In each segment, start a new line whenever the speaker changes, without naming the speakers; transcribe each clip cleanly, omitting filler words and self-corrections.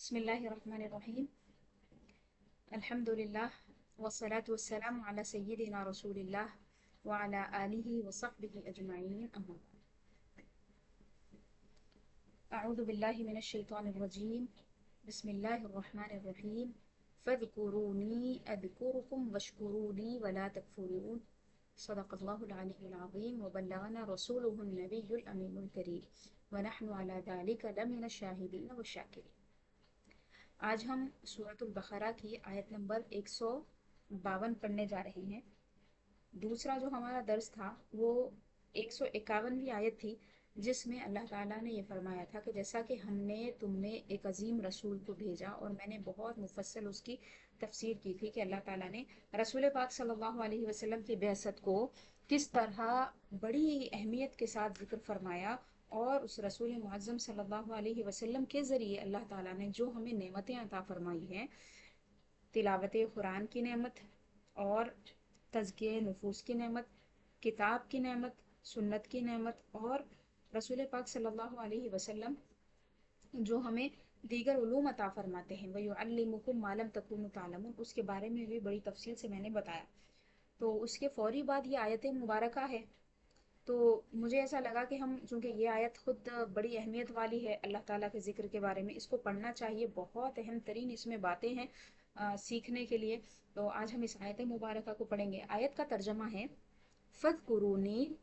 बिस्मिल्लाहिर्रहमानिर्रहीम। अल्हम्दुलिल्लाह वस्सलातु वस्सलामु अला सय्यिदिना रसूलिल्लाह व अला आलिहि व सहबिहि अजमईन अम्मा बाद। अऊज़ु बिल्लाहि मिनश शैतानिर रजीम। बिस्मिल्लाहिर्रहमानिर्रहीम। फ़ज़्कुरूनी अज़्कुरुकुम वश्कुरूली वला तकफ़ुरून। सदक़ल्लाहुल अलीयुल अज़ीम व बल्लगना रसूलुहुन नबियुल अमीनुल करीम व नहनु अला ज़ालिका लमिनश शाहिदीन व शाकिरीन। आज हम सूरतुल बक़रा की आयत नंबर 152 पढ़ने जा रहे हैं। दूसरा जो हमारा दर्स था वो 151वीं आयत थी, जिसमें अल्लाह ताला ने ये फरमाया था कि जैसा कि हमने तुम में एक अजीम रसूल को भेजा, और मैंने बहुत मुफस्सल उसकी तफसीर की थी कि अल्लाह ताला ने रसूल पाक सल्लल्लाहु अलैहि वसल्लम की बेअसत को किस तरह बड़ी अहमियत के साथ जिक्र फरमाया, और उस रसूल मुअज़्ज़म सल्लल्लाहु अलैहि वसल्लम के ज़रिए अल्लाह ताला ने जो हमें नेमतें अता फरमाई हैं, तिलावत कुरान की नेमत और तज़किये नुफूस की नेमत, किताब की नेमत, सुन्नत की नेमत, और रसूल पाक सल्लल्लाहु अलैहि वसल्लम जो हमें दीगर उलूम अता फरमाते हैं, वह युअल्लिमुकुम मा लम तकुनु तालमून, उसके बारे में भी बड़ी तफसील से मैंने बताया। तो उसके फौरी बाद ये आयत मुबारका है। तो मुझे ऐसा लगा कि हम, चूंकि ये आयत खुद बड़ी अहमियत वाली है अल्लाह ताला के ज़िक्र के बारे में, इसको पढ़ना चाहिए। बहुत अहम तरीन इसमें बातें हैं सीखने के लिए। तो आज हम इस आयत मुबारका को पढ़ेंगे। आयत का तर्जमा है फ़ज़्कुरूनी,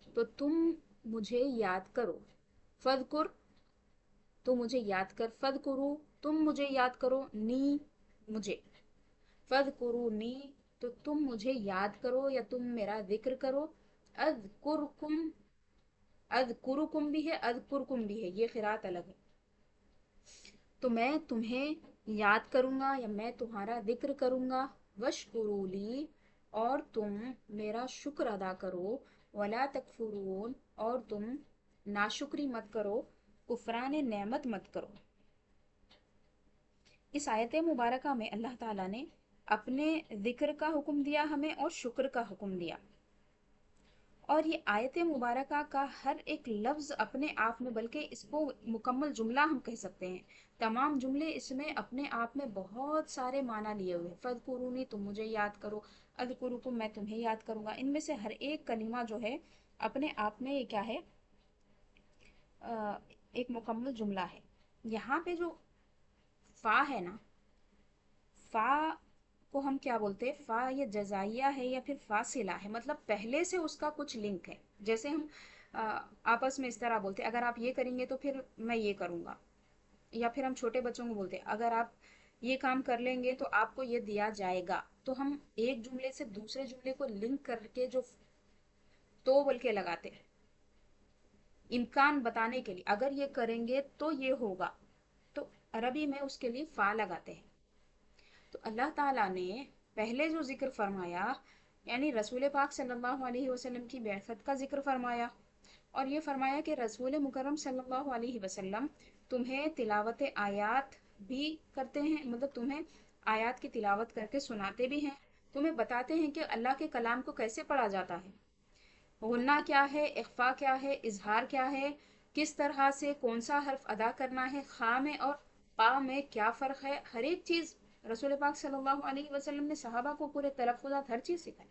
तो तुम मुझे याद करो। फ़ज़्कुर, तो मुझे याद कर। फ़ज़्कुरू, तुम मुझे याद करो। नी, मुझे। फ़ज़्कुरूनी, तो तुम मुझे याद करो या तुम मेरा जिक्र करो। अज़्कुरकुम, अज़्कुरुकुम भी है, अज़्कुरकुम भी है, ये क़िरात अलग है। तो मैं तुम्हें याद करूंगा या मैं तुम्हारा जिक्र करूंगा। वशकुरूली, और तुम मेरा शुक्र अदा करो। वला तकफुरून, और तुम नाशुक्री मत करो, कुफरान नेमत मत करो। इस आयत मुबारका में अल्लाह ताला ने अपने जिक्र का हुक्म दिया हमें, और शुक्र का हुक्म दिया। और ये आयत मुबारका का हर एक लफ्ज़ अपने आप में, बल्कि इसको मुकम्मल जुमला हम कह सकते हैं। तमाम जुमले इसमें अपने आप में बहुत सारे माना लिए हुए। फ़ज़्कुरूनी, तुम मुझे याद करो। अज़्कुरुकुम, मैं तुम्हें याद करूंगा। इनमें से हर एक कलिमा जो है अपने आप में ये क्या है, एक मुकम्मल जुमला है। यहाँ पे जो फ़ा है ना, फ़ा को हम क्या बोलते हैं? फ़ा ये जज़ाइया है या फिर फ़ासिला है, मतलब पहले से उसका कुछ लिंक है। जैसे हम अ, आपस में इस तरह बोलते हैं, अगर आप ये करेंगे तो फिर मैं ये करूँगा। या फिर हम छोटे बच्चों को बोलते हैं, अगर आप ये काम कर लेंगे तो आपको ये दिया जाएगा। तो हम एक जुमले से दूसरे जुमले को लिंक करके जो तो बोल के लगाते हैं, इम्कान बताने के लिए, अगर ये करेंगे तो ये होगा, तो अरबी में उसके लिए फ़ा लगाते हैं। तो अल्लाह ताला ने पहले जो जिक्र फरमाया, यानी रसूल पाक सल्लल्लाहु अलैहि वसल्लम की बेअसत का जिक्र फरमाया, और ये फरमाया कि रसूल मुकर्रम सल्लल्लाहु अलैहि वसल्लम तुम्हें तिलावत आयात भी करते हैं, मतलब तुम्हें आयात की तिलावत करके सुनाते भी हैं, तुम्हें बताते हैं कि अल्लाह के कलाम को कैसे पढ़ा जाता है, गुन्ना क्या है, इख्फा क्या है, इजहार क्या है, किस तरह से कौन सा हर्फ अदा करना है, खा में और पा में क्या फ़र्क है। हर एक चीज़ रसूल पाक सल्लल्लाहु अलैहि वसल्लम ने सहाबा को पूरे तलफ़्फ़ुज़ात हर चीज़ सिखाई।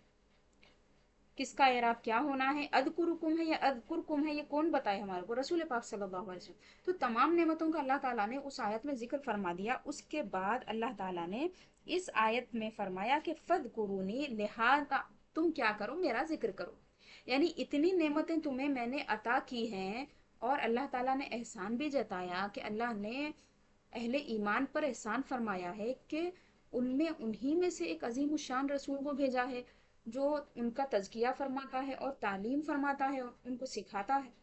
किसका एराब क्या होना है, अदकुरुकुम है या अदकुरकुम है, ये कौन बताए हमारे को? रसूल पाक सल्लल्लाहु अलैहि वसल्लम। तो तमाम नेमतों का अल्लाह ताला ने उस आयत में जिक्र फरमा दिया। उसके बाद अल्लाह ताला ने इस आयत में फरमाया कि फ़ज़्कुरूनी, लिहाजा तुम क्या करो, मेरा जिक्र करो। यानी इतनी नेमतें तुम्हें मैंने अता की हैं, और अल्लाह ताला ने एहसान भी जताया कि अल्लाह ने अहले ईमान पर एहसान फरमाया है कि उनमें उन्हीं में से एक अजीम शान रसूल को भेजा है, जो उनका तज़किया फरमाता है और तालीम फरमाता है और उनको सिखाता है,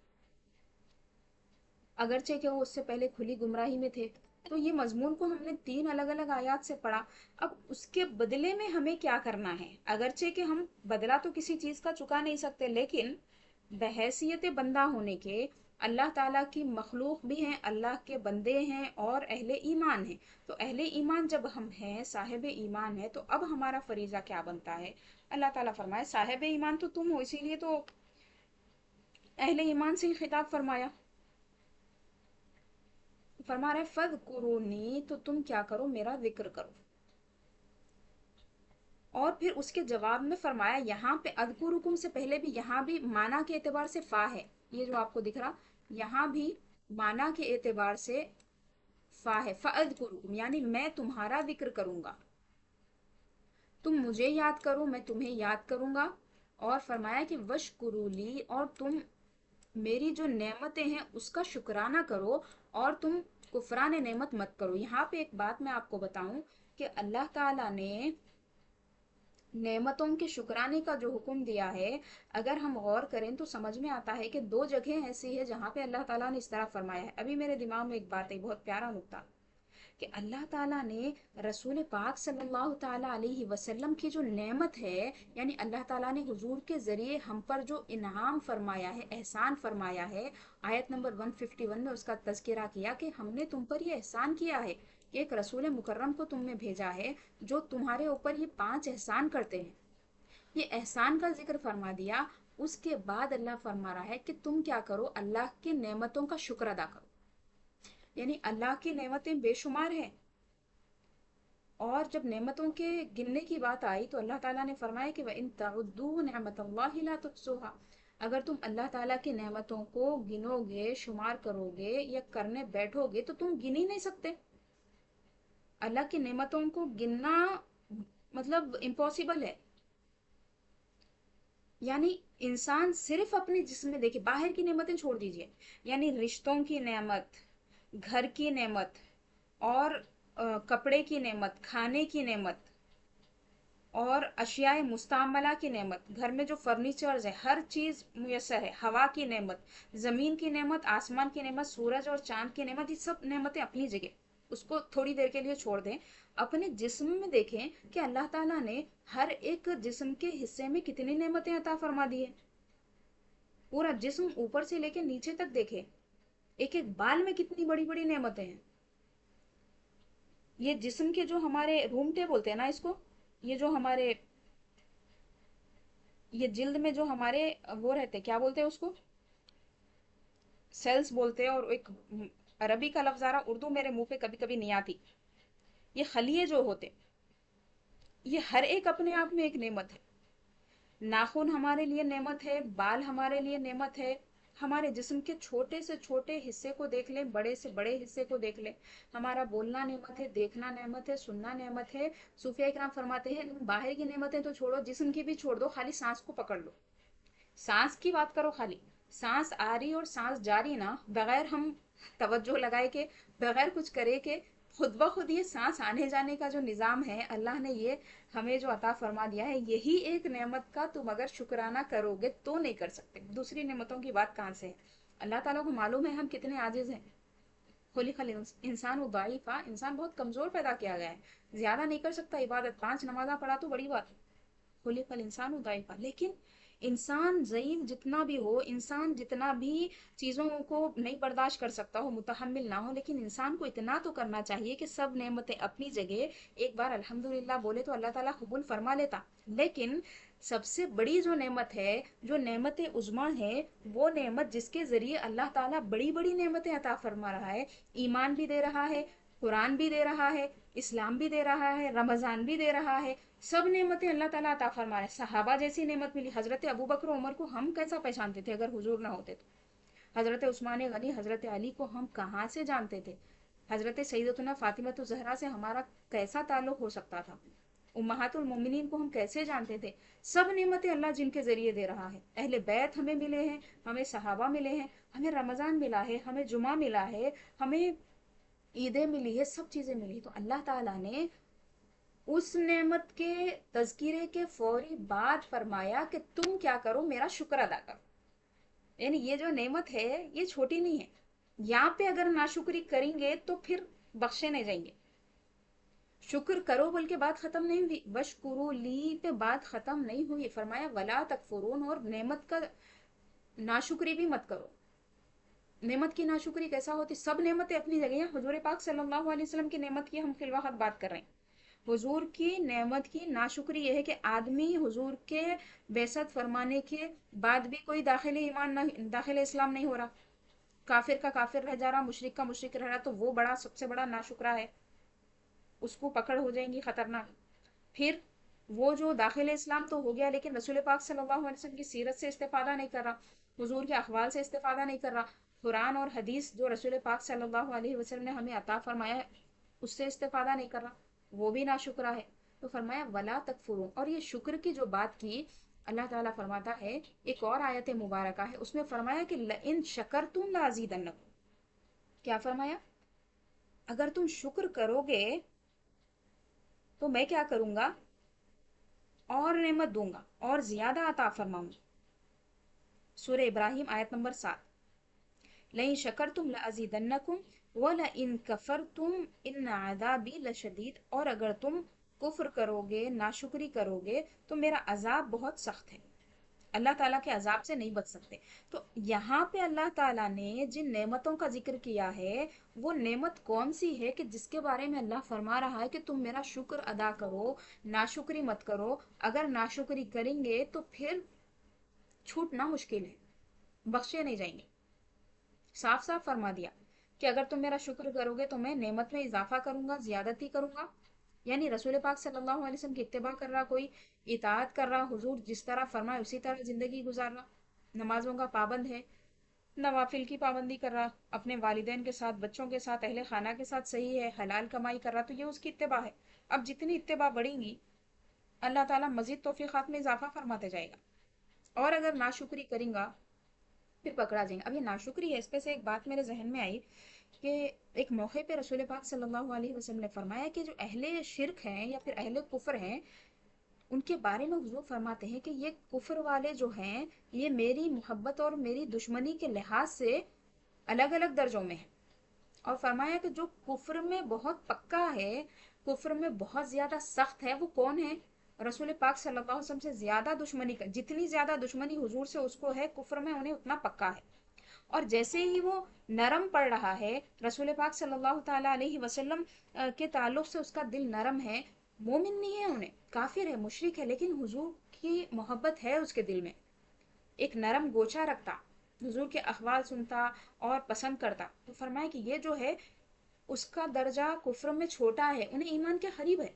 अगरचे कि वो उससे पहले खुली गुमराही में थे। तो ये मजमून को हमने 3 अलग अलग आयात से पढ़ा। अब उसके बदले में हमें क्या करना है? अगरचे कि हम बदला तो किसी चीज़ का चुका नहीं सकते, लेकिन बहैसियत बंदा होने के अल्लाह ताला की मखलूक भी हैं, अल्लाह के बंदे हैं और अहले ईमान हैं। तो अहले ईमान जब हम हैं, साहिब ईमान है, तो अब हमारा फरीज़ा क्या बनता है? अल्लाह ताला फरमाए साहिब ईमान तो तुम हो, इसीलिए तो अहले ईमान से ही खिताब फरमाया। फरमा रहे फज़कुरूनी, तो तुम क्या करो, मेरा जिक्र करो। और फिर उसके जवाब में फरमाया, यहाँ पे अज़कुरुकुम से पहले भी, यहाँ भी माना के एतबार से फा है, ये जो आपको दिख रहा, यहाँ भी माना के एतबार से फा है, फअज़कुरुकुम यानी मैं तुम्हारा जिक्र करूंगा, तुम मुझे याद करो, मैं तुम्हें याद करूंगा। और फरमाया कि वशकुरूली, और तुम मेरी जो नेमतें हैं उसका शुक्राना करो, और तुम कुफरान नेमत मत करो। यहाँ पे एक बात मैं आपको बताऊं कि अल्लाह ताला ने नेमतों के शुक्राने का जो हुक्म दिया है, अगर हम गौर करें तो समझ में आता है कि दो जगह ऐसी है जहां पे अल्लाह ताला ने इस तरह फरमाया है। अभी मेरे दिमाग में एक बात है, बहुत प्यारा नुक्ता, कि अल्लाह ताला ने रसूल पाक सल्लल्लाहु ताला अलैहि वसल्लम की जो नेमत है, यानी अल्लाह ताला ने हुजूर के जरिए हम पर जो इनाम फरमाया है, एहसान फरमाया है, आयत नंबर 151 में उसका तज़किरा किया कि हमने तुम पर ये एहसान किया है कि एक रसूल मुकर्रम को तुमने भेजा है जो तुम्हारे ऊपर ये 5 एहसान करते हैं। ये एहसान का जिक्र फरमा दिया। उसके बाद अल्लाह फरमा रहा है कि तुम क्या करो, अल्लाह की नेमतों का शुक्र अदा करो। यानी अल्लाह की नेमतें बेशुमार हैं। और जब नेमतों के गिनने की बात आई तो अल्लाह ताला ने फरमाया कि व इन तउद्दू निअमतल्लाहि ला तुहसूहा, अगर तुम अल्लाह ताला की नेमतों को गिनोगे, शुमार करोगे या करने बैठोगे तो तुम गिन ही नहीं सकते। अल्लाह की नेमतों को गिनना मतलब इम्पॉसिबल है। यानी इंसान सिर्फ अपने जिस्म में देखिए, बाहर की नेमतें छोड़ दीजिए, यानी रिश्तों की नेमत, घर की नेमत, और कपड़े की नेमत, खाने की नेमत, और अशियाए मुस्तामला की नेमत, घर में जो फर्नीचर्स है हर चीज मुयसर है, हवा की नेमत, जमीन की नेमत, आसमान की नेमत, सूरज और चांद की नेमत, ये सब नेमतें अपनी जगह, उसको थोड़ी देर के लिए छोड़ दें। अपने जिस्म में देखें कि अल्लाह ताला ने हर एक जिस्म के हिस्से में कितनी नेमतें अता फरमा दी है। पूरा जिस्म ऊपर से लेके नीचे तक देखे, एक एक बाल में कितनी बड़ी बड़ी नेमतें हैं। ये जिस्म के जो हमारे रूमटे बोलते हैं ना इसको, ये जो हमारे, ये जिल्द में जो हमारे वो रहते हैं, क्या बोलते हैं उसको, सेल्स बोलते हैं। और एक अरबी का लफ्ज आ रहा, उर्दू मेरे मुंह पे कभी कभी नहीं आती, ये खलिए जो होते, ये हर एक अपने आप में एक नेमत है। नाखून हमारे लिए नेमत है, बाल हमारे लिए नेमत है। हमारे जिस्म के छोटे से छोटे हिस्से को देख लें, बड़े से बड़े हिस्से को देख लें, हमारा बोलना नेमत है, देखना नेमत है, सुनना नेमत है। सूफिया इकराम फरमाते हैं तुम बाहर की नेमतें तो छोड़ो, जिस्म की भी छोड़ दो, खाली सांस को पकड़ लो, सांस की बात करो खाली। सांस आ रही और सांस जा रही ना, बगैर हम तवज्जो लगाए के, बगैर कुछ करे के, खुद ब खुद ये सांस आने जाने का जो निज़ाम है अल्लाह ने ये हमें जो अता फरमा दिया है, यही एक नेमत का तुम अगर शुक्राना करोगे तो नहीं कर सकते, दूसरी नेमतों की बात कहाँ से है। अल्लाह ताला को मालूम है हम कितने आजिज हैं। खुलिकल इंसान दाइफा, इंसान बहुत कमजोर पैदा किया गया है, ज्यादा नहीं कर सकता इबादत, 5 नमाजा पढ़ा तो बड़ी बात। खुलिकल इंसान दाइफा, लेकिन इंसान ज़ईफ जितना भी हो, इंसान जितना भी चीज़ों को नहीं बर्दाश्त कर सकता हो, मुतहम्मिल ना हो, लेकिन इंसान को इतना तो करना चाहिए कि सब नेमतें अपनी जगह, एक बार अल्हम्दुलिल्लाह बोले तो अल्लाह ताला कबूल फरमा लेता। लेकिन सबसे बड़ी जो नेमत है, जो नेमत उज़्मा है, वो नेमत जिसके ज़रिए अल्लाह ताला बड़ी बड़ी नेमतें अता फरमा रहा है, ईमान भी दे रहा है, कुरान भी दे रहा है, इस्लाम भी दे रहा है, रमज़ान भी दे रहा है, सब नेमतें अल्लाह ताला अता फरमा रहे। सहाबा जैसी नेमत मिली, हजरत अबू बकर उमर को हम कैसा पहचानते थे अगर हुजूर ना होते तो, हजरत उस्मान गनी, हजरत अली को हम कहाँ से जानते थे, हजरत सैयदतुना फातिमा तो जहरा से हमारा कैसा ताल्लुक हो सकता था, उम्महातुल मोमिनीन को हम कैसे जानते थे। सब नेमतें अल्लाह जिनके जरिए दे रहा है, अहले बैत हमें मिले हैं, हमें सहाबा मिले हैं, हमें रमजान मिला है, हमें जुमा मिला है, हमें ईदें मिली है, सब चीजें मिली। तो अल्लाह ताला ने उस नेमत के तज़किरे के फौरी बाद फरमाया कि तुम क्या करो, मेरा शुक्र अदा करो। यानी ये जो नेमत है ये छोटी नहीं है, यहाँ पे अगर नाशुक्री करेंगे तो फिर बख्शे नहीं जाएंगे। शुक्र करो बोल के बात खत्म नहीं हुई, वशकुरू ली पे बात खत्म नहीं हुई, फरमाया वला तकफुरून, और नेमत का नाशुक्री भी मत करो। नेमत की नाशुक्री कैसा होती, सब नेमतें अपनी जगह हैं। हुजूर पाक सल्लल्लाहु अलैहि वसल्लम की नेमत की हम खिलवाहत बात कर रहे हैं। हुजूर की नेमत की नाशुक्री यह है कि आदमी हुजूर के बेसत फरमाने के बाद भी कोई दाखिल ईमान नहीं, दाखिल इस्लाम नहीं हो रहा, کافر کا کافر رہ جا رہا، مشرک کا مشرک رہ رہا، تو وہ بڑا سب سے بڑا ناشکرا ہے، اس کو پکڑ ہو جائیں گی خطرناک۔ پھر وہ جو داخل اسلام تو ہو گیا، لیکن رسول پاک صلی اللہ علیہ وسلم کی سیرت سے استفادہ نہیں کر رہا، حضور کے احوال سے استفادہ نہیں کر رہا، قرآن اور حدیث جو رسول پاک صلی اللہ علیہ وسلم نے ہمیں عطا فرمایا ہے اس سے استفادہ نہیں کر رہا، وہ بھی ناشکرا ہے۔ تو فرمایا ولا تکفرون، اور یہ شکر کی جو بات کی اللہ تعالیٰ فرماتا ہے، ایک اور آیت مبارکہ ہے اس میں فرمایا کہ لئن شکرتم لازیدنکم، کیا فرمایا؟ اگر تم شکر کرو گے تو میں کیا کروں گا؟ اور نعمت دوں گا اور زیادہ عطا فرماؤں گا۔ سورہ ابراہیم آیت نمبر 7، لئن شکرتم لازیدنکم ولئن کفرتم ان عذابی لشدید، اور اگر تم کفر کرو گے، ناشکری کرو گے، تو میرا عذاب بہت سخت ہے، اللہ تعالیٰ کے عذاب سے نہیں بچ سکتے۔ تو یہاں پہ اللہ تعالیٰ نے جن نعمتوں کا ذکر کیا ہے، وہ نعمت کون سی ہے کہ جس کے بارے میں اللہ فرما رہا ہے کہ تم میرا شکر ادا کرو، ناشکری مت کرو، اگر ناشکری کریں گے تو پھر چھوٹنا مشکل ہے، بخشے نہیں جائیں گے۔ صاف صاف فرما دیا کہ اگر تم میرا شکر کرو گے تو میں نعمت میں اضافہ کروں گا، زیادتی کروں گا۔ یعنی رسول پاک صلی اللہ علیہ وسلم کی اتباع کر رہا کوئی، اطاعت کر رہا، حضور جس طرح فرمائے اسی طرح زندگی گزار رہا، نمازوں کا پابند ہے، نوافل کی پابندی کر رہا، اپنے والدین کے ساتھ، بچوں کے ساتھ، اہل خانہ کے ساتھ صحیح ہے، حلال کمائی کر رہا، تو یہ اس کی اتباع ہے۔ اب جتنی اتباع بڑھیں گی اللہ تعالیٰ مزید توفیقات میں اضافہ فرماتے جائے گا، اور اگر ناشکری کریں گا پھر پکڑا جائیں گا۔ اب یہ ناشکری ہے، اس پہ سے ایک بات میرے ذہن میں آئی کہ ایک موقع پہ رسول پاک صلی اللہ علیہ وسلم نے فرمایا کہ جو اہل شرک ہیں یا پھر اہل کفر ہیں، ان کے بارے میں حضور فرماتے ہیں کہ یہ کفر والے جو ہیں یہ میری محبت اور میری دشمنی کے لحاظ سے الگ الگ درجوں میں ہیں، اور فرمایا کہ جو کفر میں بہت پکا ہے، کفر میں بہت زیادہ سخت ہے، وہ کون ہے؟ رسول پاک صلی اللہ علیہ وسلم سے زیادہ دشمنی کا، جتنی زیادہ دشمنی حضور سے اس کو ہے کفر میں، انہیں اتنا پکا ہے۔ اور جیسے ہی وہ نرم پڑ رہا ہے رسول پاک صلی اللہ تعالیٰ علیہ وسلم کے تعلق سے، اس کا دل نرم ہے، مومن نہیں ہے، انہیں کافر ہے، مشرک ہے، لیکن حضور کی محبت ہے اس کے دل میں، ایک نرم گوچا رکھتا، حضور کے احوال سنتا اور پسند کرتا، تو فرمایا کہ یہ جو ہے اس کا درجہ کفر میں چھوٹا ہے، انہیں ایمان کے قریب ہے،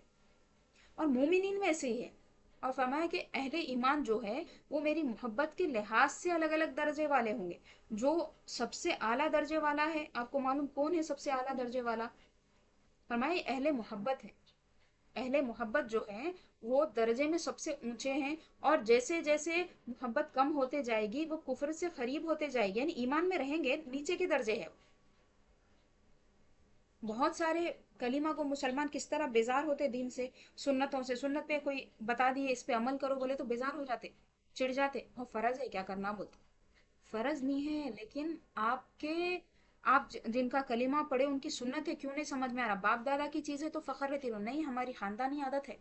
اور مومنین میں ایسے ہی ہے۔ اور فرمایا کہ اہل ایمان جو ہے وہ میری محبت کے لحاظ سے الگ الگ درجے والے ہوں گے۔ جو سب سے اعلیٰ درجے والا ہے، آپ کو معلوم کون ہے سب سے اعلیٰ درجے والا؟ فرمایا اہل محبت ہے، اہل محبت جو ہیں وہ درجے میں سب سے اونچے ہیں، اور جیسے جیسے محبت کم ہوتے جائے گی وہ کفر سے قریب ہوتے جائے گی، یعنی ایمان میں رہیں گے نیچے کے درجے ہے۔ بہت سارے کلیمہ کو مسلمان کس طرح بیزار ہوتے دین سے، سنتوں سے، سنت پہ کوئی بتا دیے اس پہ عمل کرو بولے تو بیزار ہو جاتے، چڑ جاتے، اور فرض ہے کیا کرنا بولتے، فرض نہیں ہے، لیکن آپ جن کا کلمہ پڑھے ان کی سنت ہے کیوں نہیں سمجھ میں آ رہا؟ باپ دادا کی چیزیں تو فخر رہتی رہو، نہیں ہماری خاندانی عادت ہے،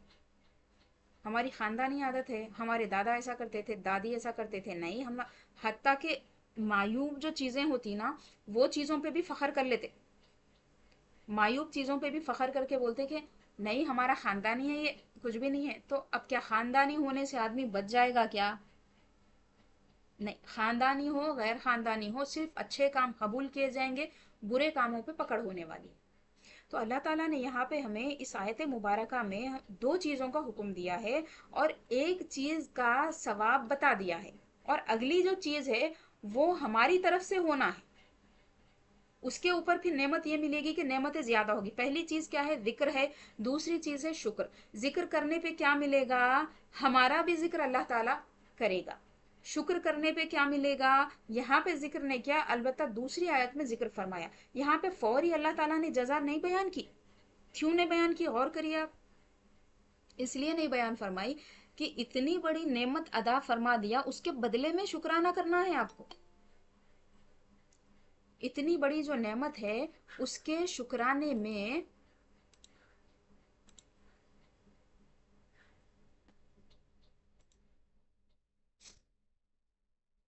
ہماری خاندانی عادت ہے، ہمارے دادا ایسا کرتے تھے، دادی ایسا کرتے تھے، نہیں ہم، حتیٰ کہ معیوب جو چیزیں ہوتی نا وہ چیزوں پہ بھی فخر کر لیتے، معیوب چیزوں پہ بھی فخر کر کے بولتے کہ نہیں ہمارا خاندانی ہے، یہ کچھ بھی نہیں ہے۔ تو اب کیا خاندانی ہونے سے آدمی بچ جائے گا کیا؟ نہیں، خاندانی ہو غیر خاندانی ہو صرف اچھے کام قبول کیے جائیں گے، برے کاموں پہ پکڑ ہونے والی۔ تو اللہ تعالیٰ نے یہاں پہ ہمیں اس آیت مبارکہ میں دو چیزوں کا حکم دیا ہے، اور ایک چیز کا ثواب بتا دیا ہے، اور اگلی جو چیز ہے وہ ہماری طرف سے ہونا ہے، اس کے اوپر پھر نعمت یہ ملے گی کہ نعمتیں زیادہ ہوگی۔ پہلی چیز کیا ہے؟ ذکر ہے، دوسری چیز ہے شکر۔ ذکر کرنے پہ کیا ملے گا؟ ہمارا بھی ذکر اللہ تعالیٰ کرے گا۔ شکر کرنے پہ کیا ملے گا؟ یہاں پہ ذکر نہیں کیا، البتہ دوسری آیت میں ذکر فرمایا، یہاں پہ فوری اللہ تعالیٰ نے جزا نہیں بیان کی۔ کیوں نہیں بیان کی؟ غور کریے آپ، اس لیے نہیں بیان فرمائی کہ اتنی بڑی نعمت ادا فرما دیا، اس کے بدلے میں شکرانہ کرنا ہے آپ کو، اتنی بڑی جو نعمت ہے اس کے شکرانے میں،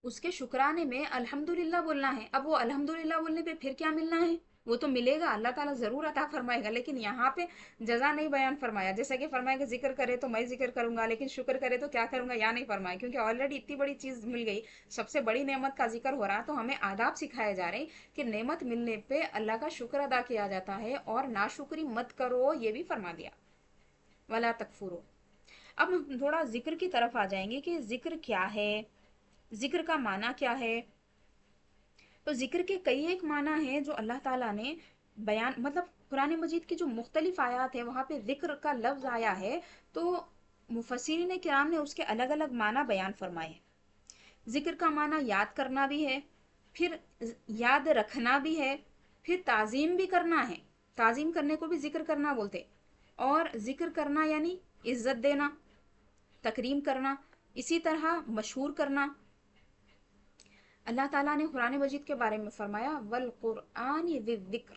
اس کے شکرانے میں الحمدللہ بولنا ہے۔ اب وہ الحمدللہ بولنے پہ پھر کیا ملنا ہے؟ وہ تو ملے گا، اللہ تعالیٰ ضرور عطا فرمائے گا، لیکن یہاں پہ جزا نہیں بیان فرمایا، جیسا کہ فرمایا کہ ذکر کرے تو میں ذکر کروں گا لیکن شکر کرے تو کیا کروں گا، یا نہیں فرمایا، کیونکہ آلریڈی اتنی بڑی چیز مل گئی، سب سے بڑی نعمت کا ذکر ہو رہا، تو ہمیں آداب سکھائے جا رہے ہیں کہ نعمت ملنے پہ اللہ کا شکر ادا کیا جاتا ہے، اور ناشکری مت کرو یہ بھی فرما دیا، ولا تکفرو۔ اب ہم تھوڑا ذکر کی طرف آ جائیں گے کہ ذکر کیا ہے، ذکر کا معنی کیا ہے۔ تو ذکر کے کئی ایک معنی ہیں جو اللہ تعالیٰ نے بیان، مطلب قرآن مجید کی جو مختلف آیات ہیں وہاں پہ ذکر کا لفظ آیا ہے، تو مفسرین کرام نے اس کے الگ الگ معنی بیان فرمائے ہیں۔ ذکر کا معنی یاد کرنا بھی ہے، پھر یاد رکھنا بھی ہے، پھر تعظیم بھی کرنا ہے، تعظیم کرنے کو بھی ذکر کرنا بولتے، اور ذکر کرنا یعنی عزت دینا، تکریم کرنا، اسی طرح مشہور کرنا۔ اللہ تعالیٰ نے قرآن مجید کے بارے میں فرمایا والقرآن ذی الذکر،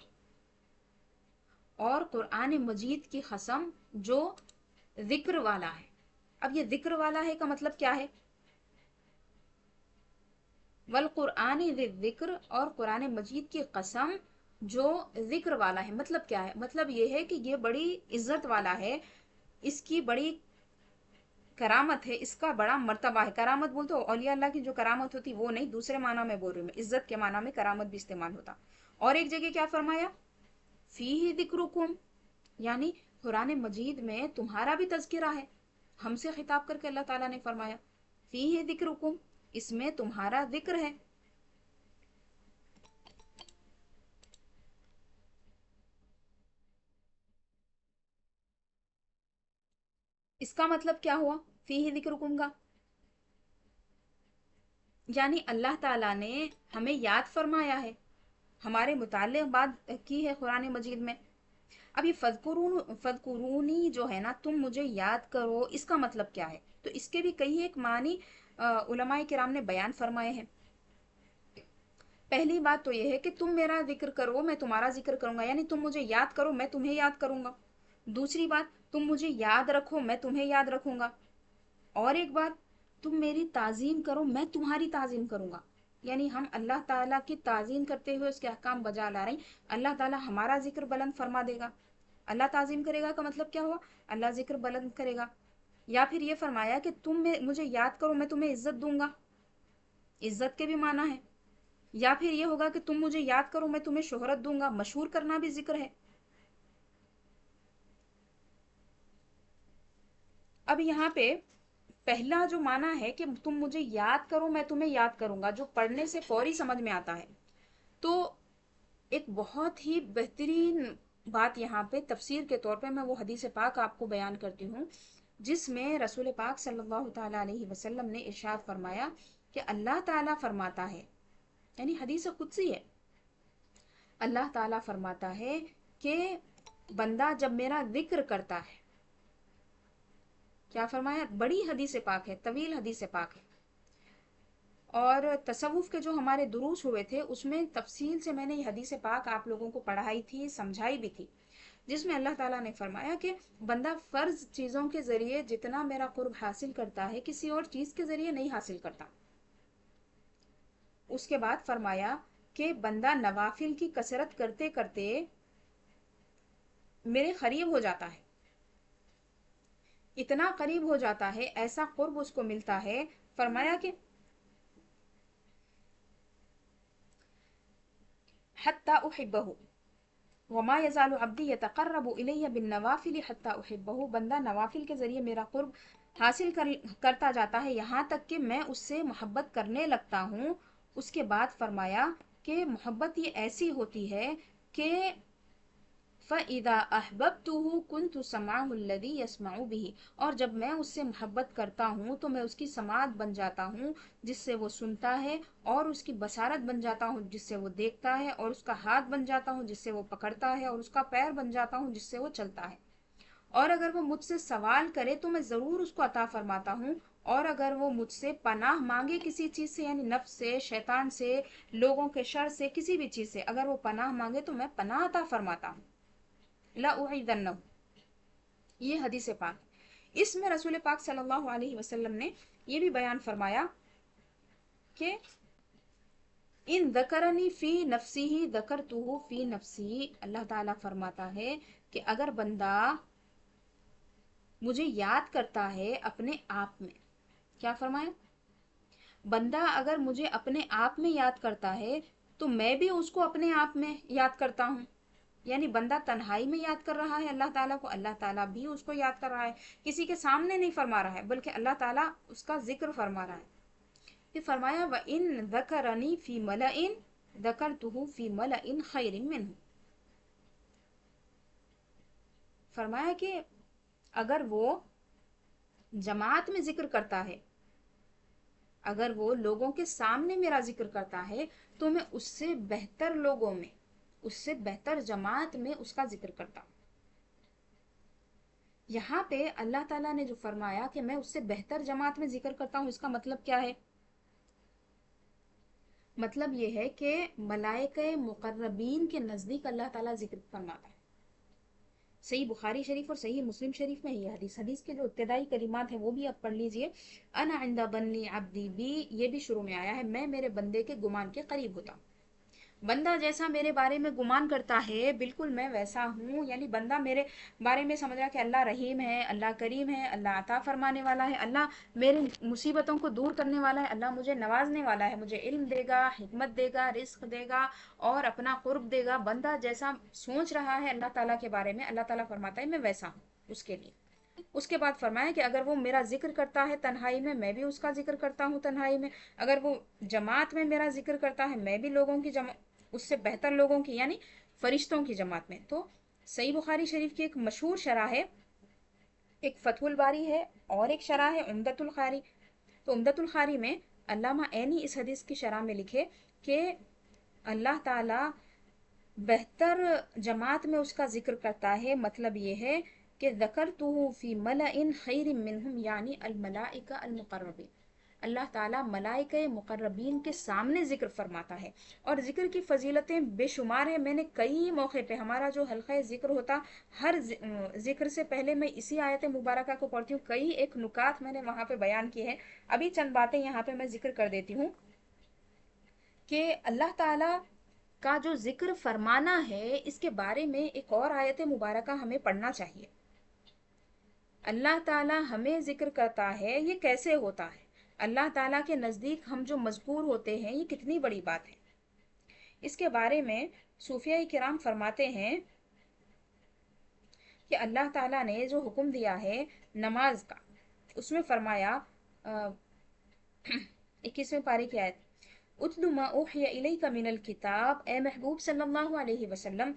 اور قرآن مجید کی قسم جو ذکر والا ہے۔ اب یہ ذکر والا ہے کا مطلب کیا ہے؟ والقرآن ذی الذکر، اور قرآن مجید کی قسم جو ذکر والا ہے، مطلب کیا ہے؟ مطلب یہ ہے کہ یہ بڑی عزت والا ہے، اس کی بڑی کرامت ہے، اس کا بڑا مرتبہ ہے۔ کرامت بولتے ہو اولیاء اللہ کی جو کرامت ہوتی وہ نہیں، دوسرے معنی میں بول رہی ہوں میں، عزت کے معنی میں کرامت بھی استعمال ہوتا۔ اور ایک جگہ کیا فرمایا؟ فیہ ذکرکم، یعنی قرآن مجید میں تمہارا بھی تذکرہ ہے، ہم سے خطاب کر کے اللہ تعالیٰ نے فرمایا فیہ ذکرکم، اس میں تمہارا ذکر ہے۔ اس کا مطلب کیا ہوا فیہ ذکرکم کا؟ یعنی اللہ تعالیٰ نے ہمیں یاد فرمایا ہے، ہمارے متعلق بات کی ہے قرآن مجید میں۔ اب یہ فذکرونی جو ہے نا، تم مجھے یاد کرو، اس کا مطلب کیا ہے؟ تو اس کے بھی کئی ایک معنی علماء کرام نے بیان فرمائے ہیں۔ پہلی بات تو یہ ہے کہ تم میرا ذکر کرو میں تمہارا ذکر کروں گا، یعنی تم مجھے یاد کرو میں تمہیں یاد کروں گا۔ دوسری بات، تم مجھے یاد رکھو میں تمہیں یاد رکھوں گا۔ اور ایک بات، تم میری تعظیم کرو میں تمہاری تعظیم کروں گا، یعنی ہم اللہ تعالیٰ کی تعظیم کرتے ہوئے اس کے احکام بجا لا رہے ہیں، اللہ تعالیٰ ہمارا ذکر بلند فرما دے گا۔ اللہ تعظیم کرے گا کا مطلب کیا ہوا؟ اللہ ذکر بلند کرے گا۔ یا پھر یہ فرمایا کہ تم مجھے یاد کرو میں تمہیں عزت دوں گا، عزت کے بھی معنی ہے۔ یا پھر یہ ہوگا کہ تم مجھے یاد کرو میں تمہیں شہرت دوں گا، مشہور کرنا بھی ذکر ہے۔ اب یہاں پہ پہلا جو معنی ہے کہ تم مجھے یاد کرو میں تمہیں یاد کروں گا، جو پڑھنے سے فوری سمجھ میں آتا ہے، تو ایک بہت ہی بہترین بات یہاں پہ تفسیر کے طور پہ میں وہ حدیث پاک آپ کو بیان کرتی ہوں، جس میں رسول پاک صلی اللہ تعالیٰ علیہ وسلم نے ارشاد فرمایا کہ اللہ تعالیٰ فرماتا ہے، یعنی حدیث قدسی ہے، اللہ تعالیٰ فرماتا ہے کہ بندہ جب میرا ذکر کرتا ہے، کیا فرمایا؟ بڑی حدیث پاک ہے، طویل حدیث پاک ہے، اور تصوف کے جو ہمارے دروس ہوئے تھے اس میں تفصیل سے میں نے یہ حدیث پاک آپ لوگوں کو پڑھائی تھی، سمجھائی بھی تھی، جس میں اللہ تعالیٰ نے فرمایا کہ بندہ فرض چیزوں کے ذریعے جتنا میرا قرب حاصل کرتا ہے کسی اور چیز کے ذریعے نہیں حاصل کرتا۔ اس کے بعد فرمایا کہ بندہ نوافل کی کثرت کرتے کرتے میرے قریب ہو جاتا ہے، اتنا قریب ہو جاتا ہے، ایسا قرب اس کو ملتا ہے، فرمایا کہ حتی احبہ وما يزال عبدی یتقرب الی بالنوافل حتی احبہ، بندہ نوافل کے ذریعے میرا قرب حاصل کرتا جاتا ہے یہاں تک کہ میں اس سے محبت کرنے لگتا ہوں۔ اس کے بعد فرمایا کہ محبت یہ ایسی ہوتی ہے کہ فَإِذَا أَحْبَبْتُهُ كُنْتُ سَمْعَهُ الَّذِي يَسْمَعُ بِهِ، اور جب میں اس سے محبت کرتا ہوں تو میں اس کی سماعت بن جاتا ہوں جس سے وہ سنتا ہے، اور اس کی بصارت بن جاتا ہوں جس سے وہ دیکھتا ہے، اور اس کا ہاتھ بن جاتا ہوں جس سے وہ پکڑتا ہے، اور اس کا پیر بن جاتا ہوں جس سے وہ چلتا ہے، اور اگر وہ مجھ سے سوال کرے تو میں ضرور اس کو عطا فرماتا ہوں، اور اگر وہ مجھ سے پناہ مانگے کسی چیز سے، یعنی نفس سے، شیطان سے، لوگوں کے شر سے، کسی بھی چیز سے اگر وہ پناہ مانگے تو میں پناہ عطا فرماتا ہوں، لَأُعِيذَنَّهُ۔ یہ حدیث پاک، اس میں رسول پاک صلی اللہ علیہ وسلم نے یہ بھی بیان فرمایا کہ ان ذکرنی فی نفسی ہی ذکرتہ فی نفسی، اللہ تعالیٰ فرماتا ہے کہ اگر بندہ مجھے یاد کرتا ہے اپنے آپ میں، کیا فرمایا؟ بندہ اگر مجھے اپنے آپ میں یاد کرتا ہے تو میں بھی اس کو اپنے آپ میں یاد کرتا ہوں. یعنی بندہ تنہائی میں یاد کر رہا ہے اللہ تعالیٰ کو، اللہ تعالیٰ بھی اس کو یاد کر رہا ہے. کسی کے سامنے نہیں فرما رہا ہے بلکہ اللہ تعالیٰ اس کا ذکر فرما رہا ہے. پھر فرمایا وَإِن ذَكَرَنِي فِي مَلَئٍ ذَكَرْتُهُ فِي مَلَئٍ خَيْرٍ مِّنْهُ. فرمایا کہ اگر وہ جماعت میں ذکر کرتا ہے، اگر وہ لوگوں کے سامنے میرا ذکر کرتا ہے تو میں اس سے بہتر لوگوں میں، اس سے بہتر جماعت میں اس کا ذکر کرتا ہوں. یہاں پہ اللہ تعالیٰ نے جو فرمایا کہ میں اس سے بہتر جماعت میں ذکر کرتا ہوں، اس کا مطلب کیا ہے؟ مطلب یہ ہے کہ ملائکہ مقربین کے نزدیک اللہ تعالیٰ ذکر فرماتا ہے. صحیح بخاری شریف اور صحیح مسلم شریف میں یہ حدیث کے جو ابتدائی کلمات ہیں وہ بھی آپ پڑھ لیجئے. انا عند ظن عبدی بی، یہ بھی شروع میں آیا ہے، میں میرے بندے کے گمان کے قریب ہوتا ہوں. بندہ جیسا میرے بارے میں گمان کرتا ہے بالکل میں ویسا ہوں. یعنی بندہ میرے بارے میں سمجھ رہا کہ اللہ رحیم ہے، اللہ کریم ہے، اللہ عطا فرمانے والا ہے، اللہ میرے مصیبتوں کو دور کرنے والا ہے، اللہ مجھے نوازنے والا ہے، مجھے علم دے گا، حکمت دے گا، رزق دے گا اور اپنا قرب دے گا. بندہ جیسا سوچ رہا ہے اللہ تعالیٰ کے بارے میں، اللہ تعالیٰ فرماتا ہے میں ویسا ہوں اس کے لیے. اس کے بعد فرمایا کہ اگر وہ میرا ذکر کرتا ہے تنہائی میں بھی اس کا ذکر کرتا ہوں تنہائی میں. اگر وہ جماعت میں میرا ذکر کرتا ہے میں بھی لوگوں کی اس سے بہتر لوگوں کی یعنی فرشتوں کی جماعت میں. تو صحیح بخاری شریف کی ایک مشہور شرح ہے، ایک فتح الباری ہے اور ایک شرح ہے عمدۃ القاری. تو عمدۃ القاری میں علامہ عینی اس حدیث کی شرح میں لکھے کہ اللہ تعالیٰ بہتر جماعت میں اس کا ذکر کرتا ہے. مطلب یہ ہے کہ ذکرتہ فی ملئ خیر منہم یعنی الملائکہ المقربین، اللہ تعالیٰ ملائکہ مقربین کے سامنے ذکر فرماتا ہے. اور ذکر کی فضیلتیں بے شمار ہیں. میں نے کئی موقع پہ ہمارا جو حلقہ ذکر ہوتا، ہر ذکر سے پہلے میں اسی آیت مبارکہ کو پڑھتی ہوں. کئی ایک نکات میں نے وہاں پہ بیان کی ہیں. ابھی چند باتیں یہاں پہ میں ذکر کر دیتی ہوں کہ اللہ تعالیٰ کا جو ذکر فرمانا ہے اس کے بارے میں ایک اور آیت مبارکہ ہمیں پڑھنا چاہیے. اللہ تعالیٰ ہمیں ذکر کرتا ہے، یہ کیسے ہوتا ہے؟ اللہ تعالیٰ کے نزدیک ہم جو مذکور ہوتے ہیں یہ کتنی بڑی بات ہے. اس کے بارے میں صوفیہ کرام فرماتے ہیں کہ اللہ تعالیٰ نے جو حکم دیا ہے نماز کا، اس میں فرمایا 21ویں پارے کی آیت اتل ما اوحی الیک من الکتاب، اے محبوب صلی اللہ علیہ وسلم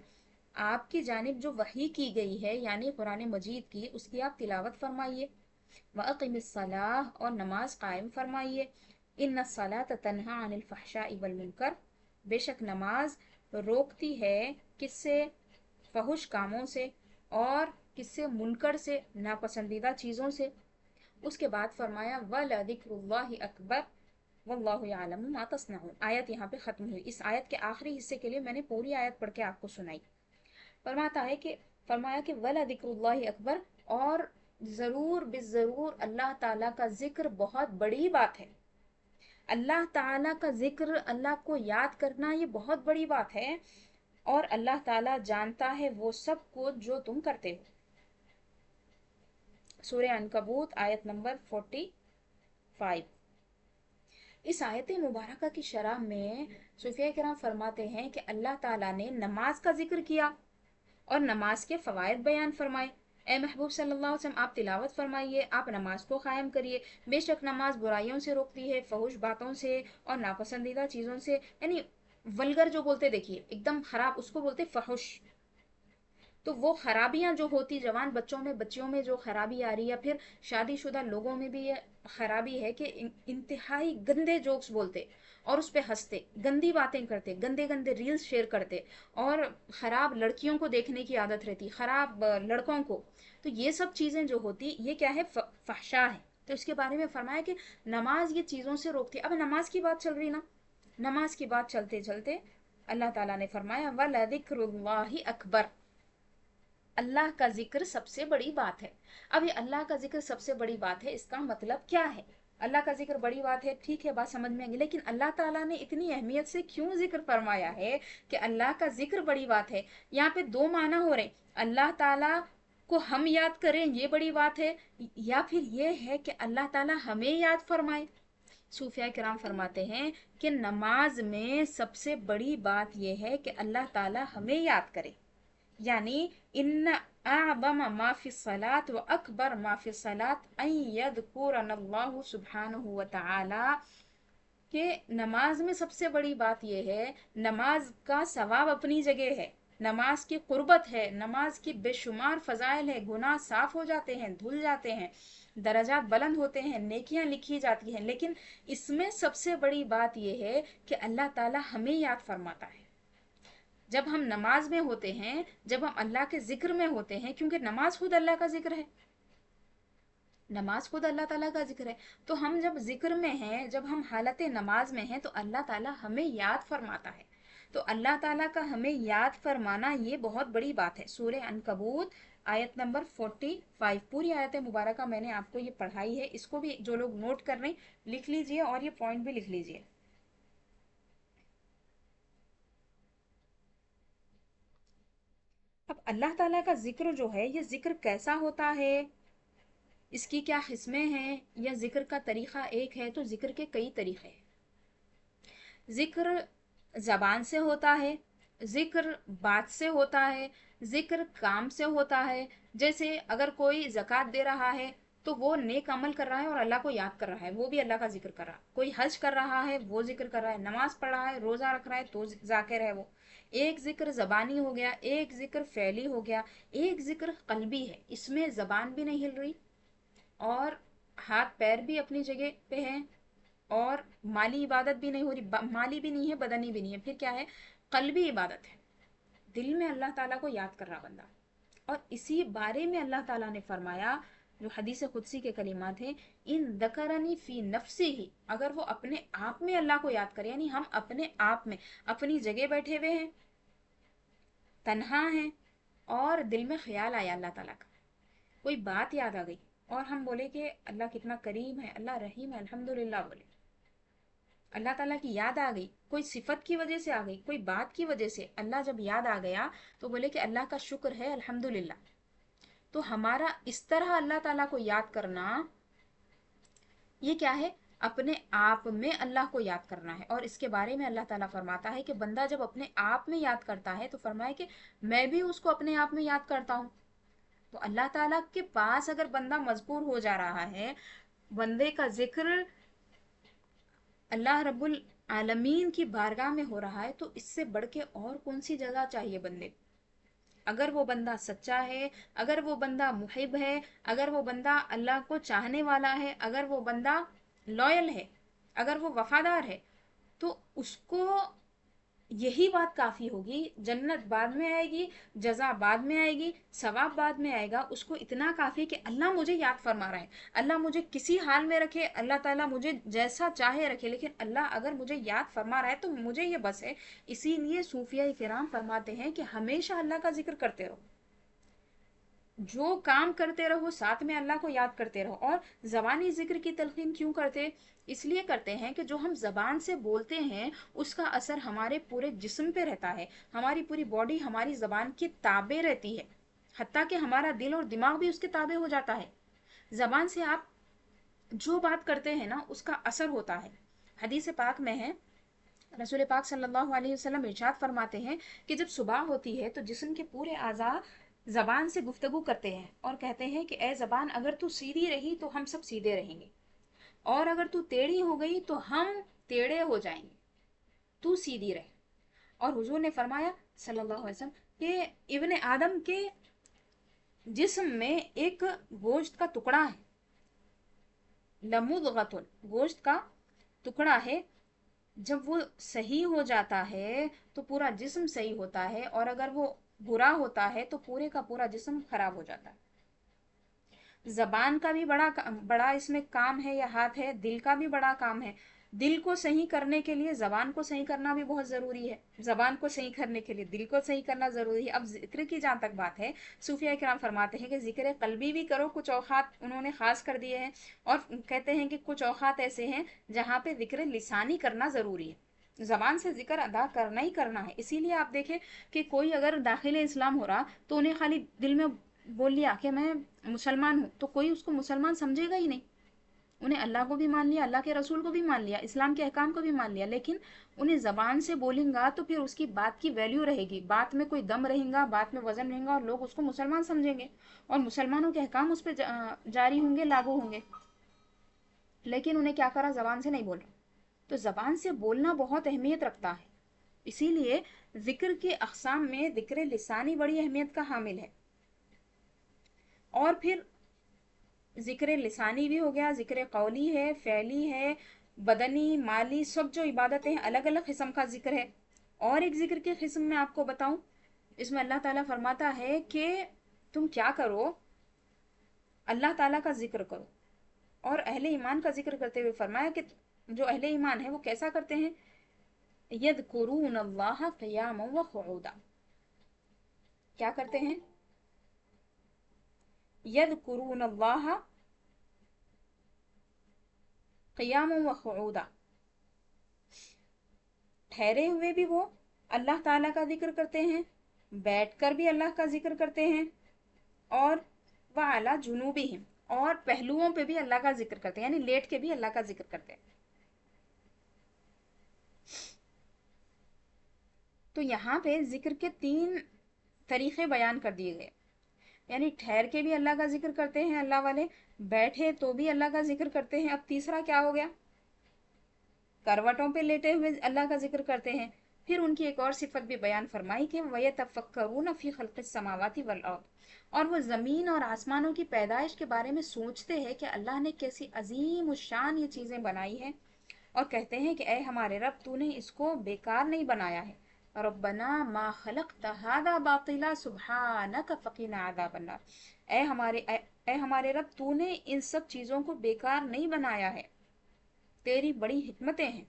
آپ کی جانب جو وحی کی گئی ہے یعنی قرآن مجید کی، اس کی آپ تلاوت فرمائیے. وَأَقِمِ الصَّلَاةَ اور نماز قائم فرمائیے. إِنَّ الصَّلَاةَ تَنْهَا عَنِ الْفَحْشَاءِ وَالْمُنْكَرِ، بے شک نماز روکتی ہے کس سے؟ فحش کاموں سے اور کس سے؟ منکر سے، ناپسندیدہ چیزوں سے. اس کے بعد فرمایا وَلَذِكْرُ اللَّهِ أَكْبَرُ وَاللَّهُ يَعْلَمُ مَا تَصْنَعُونَ. آیت یہاں پہ ختم ہوئی. اس آیت کے آخری حصے کے لیے میں نے پوری آیت پڑھ کے آپ کو سنائی. فرمایا کہ وَلَذِكْرُ اللَّهِ أَكْبَرُ، اور ضرور بالضرور اللہ تعالیٰ کا ذکر بہت بڑی بات ہے. اللہ تعالیٰ کا ذکر، اللہ کو یاد کرنا یہ بہت بڑی بات ہے. اور اللہ تعالیٰ جانتا ہے وہ سب کچھ جو تم کرتے ہو. سورہ عنکبوت آیت نمبر 45. اس آیت مبارکہ کی شرح میں صوفیہ کرام فرماتے ہیں کہ اللہ تعالیٰ نے نماز کا ذکر کیا اور نماز کے فوائد بیان فرمائے. اے محبوب صلی اللہ علیہ وسلم آپ تلاوت فرمائیے، آپ نماز کو قائم کریے. بے شک نماز برائیوں سے روکتی ہے، فحش باتوں سے اور ناپسندیدہ چیزوں سے. یعنی ولگر جو بولتے دیکھیے ایک دم خراب، اس کو بولتے فحش. تو وہ خرابیاں جو ہوتی جوان بچوں میں بچیوں میں جو خرابی آ رہی ہے، پھر شادی شدہ لوگوں میں بھی یہ خرابی ہے کہ انتہائی گندے جوکس بولتے اور اس پہ ہنستے، گندی باتیں کرتے، گندے گندے ریلز شیئر کرتے اور خراب لڑکیوں کو دیکھنے کی عادت رہتی، خراب لڑکوں کو. تو یہ سب چیزیں جو ہوتی یہ کیا ہے؟ فحشا ہے. تو اس کے بارے میں فرمایا کہ نماز یہ چیزوں سے روکتی. اب نماز کی بات چل رہی نا، نماز کی بات چلتے چلتے اللہ تعالیٰ نے فرمایا وَلَذِكْرُ اللَّهِ أَكْبَرُ، اللہ کا ذکر سب سے بڑی بات ہے. اب یہ اللہ کا ذکر سب سے بڑی بات ہے، اس کا مطلب کیا ہے؟ अल्लाह का जिक्र बड़ी बात है, ठीक है, बात समझ में आएगी, लेकिन अल्लाह ताला ने इतनी अहमियत से क्यों जिक्र फरमाया है कि अल्लाह का जिक्र बड़ी बात है? यहाँ पे दो माना हो रहे हैं, अल्लाह ताला को हम याद करें ये बड़ी बात है, या फिर ये है कि अल्लाह ताला हमें याद फरमाए। सूफिया किराम फरमाते हैं कि नमाज में सबसे बड़ी बात यह है कि अल्लाह ताला हमें याद करे, यानी इन अअज़म मा फी सलात व अकबर मा फी सलात अन यज़कुरनल्लाहु सुब्हानहु व तआला, कि नमाज में सबसे बड़ी बात यह है, नमाज का सवाब अपनी जगह है, नमाज की कुर्बत है, नमाज की बेशुमार फजाइल है, गुनाह साफ हो जाते हैं, धुल जाते हैं, दर्जात बुलंद होते हैं, नेकियां लिखी जाती हैं, लेकिन इसमें सबसे बड़ी बात यह है कि अल्लाह ताला हमें याद फरमाता है। जब हम नमाज में होते हैं, जब हम अल्लाह के जिक्र में होते हैं, क्योंकि नमाज खुद अल्लाह का जिक्र है, नमाज खुद अल्लाह ताला का जिक्र है, तो हम जब जिक्र में हैं, जब हम हालत नमाज में हैं, तो अल्लाह ताला हमें याद फरमाता है। तो अल्लाह ताला का हमें याद फरमाना ये बहुत बड़ी बात है। सूरह अनकबूत आयत नंबर 45, पूरी आयत मुबारक मैंने आपको ये पढ़ाई है, इसको भी जो लोग नोट कर रहे हैं लिख लीजिए और ये पॉइंट भी लिख लीजिए। अब अल्लाह ताला का जिक्र जो है, ये जिक्र कैसा होता है, इसकी क्या किस्में हैं, या जिक्र का तरीका एक है? तो जिक्र के कई तरीके हैं। जिक्र जबान से होता है, जिक्र बात से होता है, जिक्र काम से होता है। जैसे अगर कोई ज़कात दे रहा है तो वो नेक अमल कर रहा है और अल्लाह को याद कर रहा है, वो भी अल्लाह का जिक्र कर रहा है। कोई हज कर रहा है, वो जिक्र कर रहा है। नमाज पढ़ रहा है, रोज़ा रख रहा है, तो जाकिर है वो। एक जिक्र ज़बानी हो गया, एक जिक्र फ़ैली हो गया, एक जिक्र क़ल्बी है, इसमें ज़बान भी नहीं हिल रही और हाथ पैर भी अपनी जगह पे हैं और माली इबादत भी नहीं हो रही, माली भी नहीं है, बदनी भी नहीं है, फिर क्या है? कल्बी इबादत है, दिल में अल्लाह ताला को याद कर रहा बंदा। और इसी बारे में अल्लाह ताला ने फरमाया, जो हदीस कुदसी के कलिमात हैं, इन दकरनी फी नफ्सी ही, अगर वो अपने आप में अल्लाह को याद करे, यानी हम अपने आप में अपनी जगह बैठे हुए हैं, तन्हा हैं, और दिल में ख्याल आया अल्लाह ताला का, कोई बात याद आ गई, और हम बोले कि अल्लाह कितना करीम है, अल्लाह रहीम है, अल्हम्दुलिल्लाह बोले, अल्लाह ताला की याद आ गई, कोई सिफत की वजह से आ गई, कोई बात की वजह से अल्लाह जब याद आ गया, तो बोले कि अल्लाह का शुक्र है, अल्हम्दुलिल्लाह। तो हमारा इस तरह अल्लाह ताला को याद करना, ये क्या है? अपने आप में अल्लाह को याद करना है। और इसके बारे में अल्लाह ताला फरमाता है कि बंदा जब अपने आप में याद करता है, तो फरमाए कि मैं भी उसको अपने आप में याद करता हूँ। तो अल्लाह ताला के पास अगर बंदा मजबूर हो जा रहा है, बंदे का जिक्र अल्लाह रब्बुल आलमीन की बारगाह में हो रहा है, तो इससे बढ़ के और कौन सी जगह चाहिए बंदे? अगर वो बंदा सच्चा है, अगर वो बंदा मुहिब है, अगर वो बंदा अल्लाह को चाहने वाला है, अगर वो बंदा लॉयल है, अगर वो वफादार है, तो उसको यही बात काफी होगी। जन्नत बाद में आएगी, जजा बाद में आएगी, सवाब बाद में आएगा। उसको इतना काफी कि अल्लाह मुझे याद फरमा रहा है, अल्लाह मुझे किसी हाल में रखे, अल्लाह ताला मुझे जैसा चाहे रखे, लेकिन अल्लाह अगर मुझे याद फरमा रहा है तो मुझे ये बस है। इसीलिए सूफिया किराम फरमाते हैं कि हमेशा अल्लाह का जिक्र करते रहो, जो काम करते रहो साथ में अल्लाह को याद करते रहो। और ज़बानी जिक्र की तलकीन क्यों करते? इसलिए करते हैं कि जो हम ज़बान से बोलते हैं उसका असर हमारे पूरे जिस्म पे रहता है, हमारी पूरी बॉडी हमारी ज़बान की ताबे रहती है, हत्ता कि हमारा दिल और दिमाग भी उसके ताबे हो जाता है। ज़बान से आप जो बात करते हैं ना, उसका असर होता है। हदीस पाक में है, रसूल पाक सल्लल्लाहु अलैहि वसल्लम इरशाद फरमाते हैं कि जब सुबह होती है तो जिस्म के पूरे आज़ा जबान से गुफ्तगू करते हैं और कहते हैं कि ए जबान, अगर तू सीधी रही तो हम सब सीधे रहेंगे, और अगर तू टेढ़ी हो गई तो हम टेढ़े हो जाएंगे, तू सीधी रहे। और हुजूर ने फरमाया सल्लल्लाहु अलैहि वसल्लम कि इब्ने आदम के जिस्म में एक गोश्त का टुकड़ा है, लमुदगतुन, गोश्त का टुकड़ा है, जब वो सही हो जाता है तो पूरा जिस्म सही होता है, और अगर वो बुरा होता है तो पूरे का पूरा जिस्म खराब हो जाता है। जबान का भी बड़ा बड़ा इसमें काम है, या हाथ है, दिल का भी बड़ा काम है। دل کو صحیح کرنے کے لیے زبان کو صحیح کرنا بھی بہت ضروری ہے، زبان کو صحیح کرنے کے لیے دل کو صحیح کرنا ضروری ہے۔ اب ذکر کی جہاں تک بات ہے، صوفیہ کرام فرماتے ہیں کہ ذکر قلبی بھی کرو، کچھ اوقات انہوں نے خاص کر دیے ہیں، اور کہتے ہیں کہ کچھ اوقات ایسے ہیں جہاں پہ ذکر لسانی کرنا ضروری ہے، زبان سے ذکر ادا کرنا ہی کرنا ہے۔ اسی لیے آپ دیکھیں کہ کوئی اگر داخل اسلام ہو رہا تو انہیں خالی دل میں بول لیا کہ میں مسلمان ہوں، تو کوئی اس کو مسلمان سمجھے گا ہی نہیں، انہیں اللہ کو بھی مان لیا، اللہ کے رسول کو بھی مان لیا، اسلام کے احکام کو بھی مان لیا، لیکن انہیں زبان سے بولیں گا تو پھر اس کی بات کی ویلیو رہے گی، بات میں کوئی دم رہیں گا، بات میں وزن رہیں گا، اور لوگ اس کو مسلمان سمجھیں گے اور مسلمانوں کے احکام اس پہ جاری ہوں گے، لاگو ہوں گے۔ لیکن انہیں کیا کرا، زبان سے نہیں بولا۔ تو زبان سے بولنا بہت اہمیت رکھتا ہے، اسی لیے ذکر کے اقسام میں ذکر لسانی بڑی اہمیت کا حامل ہے۔ اور پھر ذکر لسانی بھی ہو گیا، ذکر قولی ہے، فعلی ہے، بدنی، مالی، سب جو عبادتیں ہیں الگ الگ قسم کا ذکر ہے۔ اور ایک ذکر کے قسم میں آپ کو بتاؤں، اس میں اللہ تعالیٰ فرماتا ہے کہ تم کیا کرو، اللہ تعالیٰ کا ذکر کرو۔ اور اہل ایمان کا ذکر کرتے ہوئے فرمایا کہ جو اہل ایمان ہے وہ کیسا کرتے ہیں، یذکرون اللہ قیاما وقعودا، کیا کرتے ہیں، یذکرون اللہ قیاما وقعودا، ٹھہرے ہوئے بھی وہ اللہ تعالیٰ کا ذکر کرتے ہیں، بیٹھ کر بھی اللہ کا ذکر کرتے ہیں، اور وعلی جنوبہم، اور پہلوؤں پہ بھی اللہ کا ذکر کرتے ہیں، یعنی لیٹ کے بھی اللہ کا ذکر کرتے ہیں۔ تو یہاں پہ ذکر کے 3 طریقے بیان کر دیے گئے، یعنی ٹھہر کے بھی اللہ کا ذکر کرتے ہیں اللہ والے، بیٹھے تو بھی اللہ کا ذکر کرتے ہیں۔ اب تیسرا کیا ہو گیا، کروٹوں پہ لیٹے ہوئے اللہ کا ذکر کرتے ہیں۔ پھر ان کی ایک اور صفت بھی بیان فرمائی کہ وَيَتَفَكَّرُونَ فِي خَلْقِ السَّمَاوَاتِ وَالْأَرْضِ، اور وہ زمین اور آسمانوں کی پیدائش کے بارے میں سوچتے ہیں کہ اللہ نے کیسی عظیم الشان یہ چیزیں بنائی ہیں، اور کہتے ہیں کہ اے ہمارے رب تو نے اس کو بیکار نہیں بنایا ہے، ربنا ما خلقت هذا باطلا سبحانک فقنا عذاب النار، اے ہمارے رب تو نے ان سب چیزوں کو بیکار نہیں بنایا ہے، تیری بڑی حکمتیں ہیں،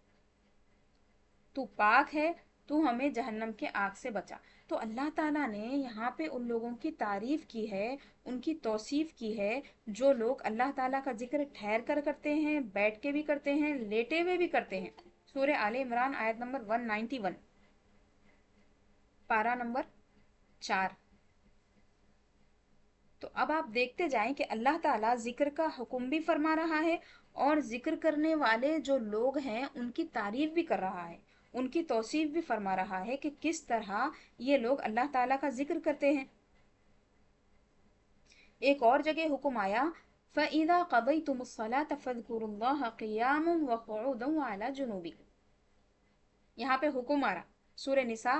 تو پاک ہے، تو ہمیں جہنم کے آگ سے بچا۔ تو اللہ تعالیٰ نے یہاں پہ ان لوگوں کی تعریف کی ہے، ان کی توصیف کی ہے جو لوگ اللہ تعالیٰ کا ذکر ٹھہر کر کرتے ہیں، بیٹھ کے بھی کرتے ہیں، لیٹے ہوئے بھی کرتے ہیں۔ سورہ آل عمران آیت نمبر 191، پارہ نمبر 4۔ تو اب آپ دیکھتے جائیں کہ اللہ تعالیٰ ذکر کا حکم بھی فرما رہا ہے، اور ذکر کرنے والے جو لوگ ہیں ان کی تعریف بھی کر رہا ہے، ان کی توصیف بھی فرما رہا ہے کہ کس طرح یہ لوگ اللہ تعالیٰ کا ذکر کرتے ہیں۔ ایک اور جگہ حکم آیا فَإِذَا قَضَيْتُمُ الصَّلَاةَ فَاذْكُرُوا اللَّهَ قِيَامًا وَقُعُودًا وَعَلَى جُنُوبِكُمْ، یہاں پہ حکم آ رہا، سورہ نساء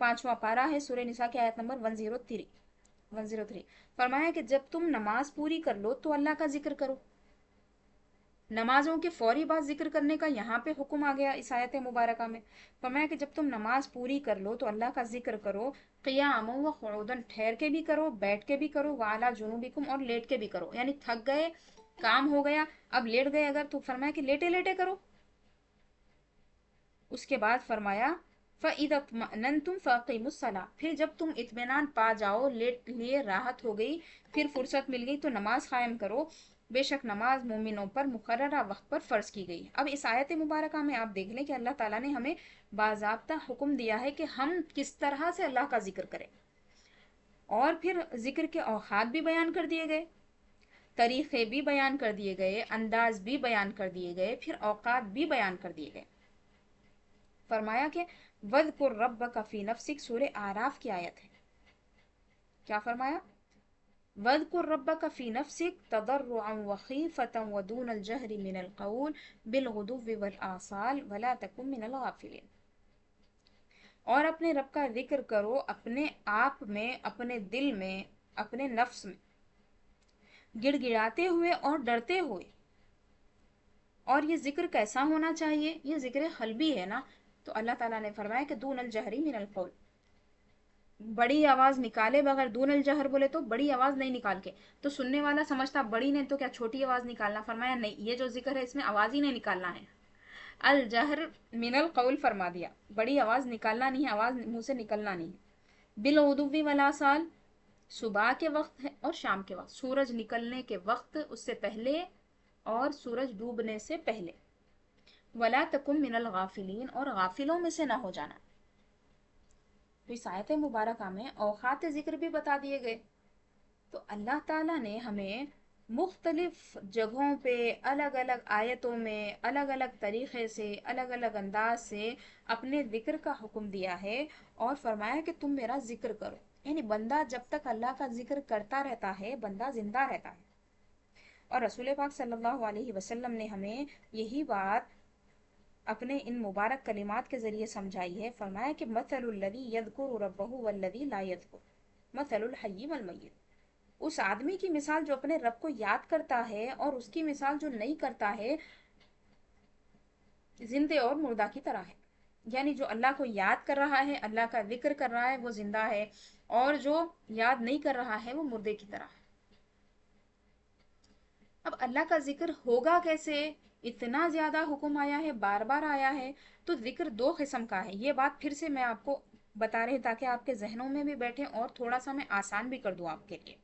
5واں پارہ ہے، سورہ نساء کی آیت نمبر 103، فرمایا کہ جب تم نماز پوری کر لو تو اللہ کا ذکر کرو۔ نمازوں کے فوری بعد ذکر کرنے کا یہاں پہ حکم آ گیا اس آیت مبارکہ میں، فرمایا کہ جب تم نماز پوری کر لو تو اللہ کا ذکر کرو، قیاما و قعودا، ٹھہر کے بھی کرو، بیٹھ کے بھی کرو، وعلی جنوبکم، اور لیٹ کے بھی کرو، یعنی تھک گئے، کام ہو گیا، اب لیٹ گئے اگر تو فرمایا کہ لیٹے لیٹے کرو۔ اس کے بعد فرمایا فَإِذَا اطْمَأْنَنْتُمْ فَأَقِيمُوا الصَّلَاةَ، پھر جب تم اطمینان پا جاؤ، لیٹ لیے راحت ہو گئی، پھر فرصت مل گئی تو نماز قائم کرو، بے شک نماز مومنوں پر مقررہ وقت پر فرض کی گئی۔ اب اس آیت مبارکہ میں آپ دیکھ لیں کہ اللہ تعالیٰ نے ہمیں باضابطہ حکم دیا ہے کہ ہم کس طرح سے اللہ کا ذکر کریں، اور پھر ذکر کے اوقات بھی بیان کر دیے گئے، طریقے بھی بیان کر دیے گئے، انداز بھی بیان کر دیے گئے، پھر اوقات بھی بیان کر دیے گئے۔ فرمایا کہ وَاذْكُرْ رَبَّكَ فِي نَفْسِكَ، سورہ اعراف کی آیت ہے، کیا فرمایا، وَاذْكُرْ رَبَّكَ فِي نَفْسِكَ تَضَرُّعًا وَخِيفَةً وَدُونَ الْجَهْرِ مِنَ الْقَوْلِ بِالْغُدُوِّ وَالْآصَالِ وَلَا تَكُن مِّنَ الْغَافِلِينَ، اور اپنے رب کا ذکر کرو اپنے آپ میں، اپنے دل میں، اپنے نفس میں، گڑ گڑاتے ہوئے اور ڈرتے ہوئے۔ اور یہ ذکر کیسا ہونا چاہیے، یہ ذکر قلبی ہے نا، تو اللہ تعالیٰ نے فرمایا کہ دون الجہری من القول، بڑی آواز نکالے بغیر، دون الجہر بولے تو بڑی آواز نہیں نکال کے، تو سننے والا سمجھتا بڑی نہیں تو کیا چھوٹی آواز نکالنا، فرمایا نہیں، یہ جو ذکر ہے اس میں آواز ہی نہیں نکالنا ہے، अलजहर मिनल कौल फरमा दिया, बड़ी आवाज निकालना नहीं है, आवाज मुंह से निकलना नहीं है। बिल उदुवी वाला साल, सुबह के वक्त है और शाम के वक्त, सूरज निकलने के वक्त उससे पहले और सूरज डूबने से पहले। वला तकुम मिनल गाफिलीन, और गाफिलों में से ना हो जाना। तो इस आयत मुबारका में औकात जिक्र भी बता दिए गए। तो अल्लाह ताला ने हमें मुख्तलिफ जगहों पे अलग अलग आयतों में अलग अलग तरीक़े से अलग अलग अंदाज से अपने ज़िक्र का हुक्म दिया है और फरमाया कि तुम मेरा ज़िक्र करो। यानी बंदा जब तक अल्लाह का ज़िक्र करता रहता है बंदा ज़िंदा रहता है। और रसूल पाक सल्लल्लाहु अलैहि वसल्लम ने हमें यही बात अपने इन मुबारक कलिमात के ज़रिए समझाई है। फरमाया कि मसलुल्लज़ी यज़कुरु रब्बहु वल्लज़ी ला यज़कुर मसलुल हय्यि वल मय्यित। उस आदमी की मिसाल जो अपने रब को याद करता है और उसकी मिसाल जो नहीं करता है जिंदे और मुर्दा की तरह है। यानी जो अल्लाह को याद कर रहा है, अल्लाह का जिक्र कर रहा है, वो जिंदा है, और जो याद नहीं कर रहा है वो मुर्दे की तरह है। अब अल्लाह का जिक्र होगा कैसे? इतना ज्यादा हुक्म आया है, बार बार आया है। तो जिक्र दो किस्म का है, ये बात फिर से मैं आपको बता रही ताकि आपके जहनों में भी बैठे और थोड़ा सा मैं आसान भी कर दूं आपके लिए।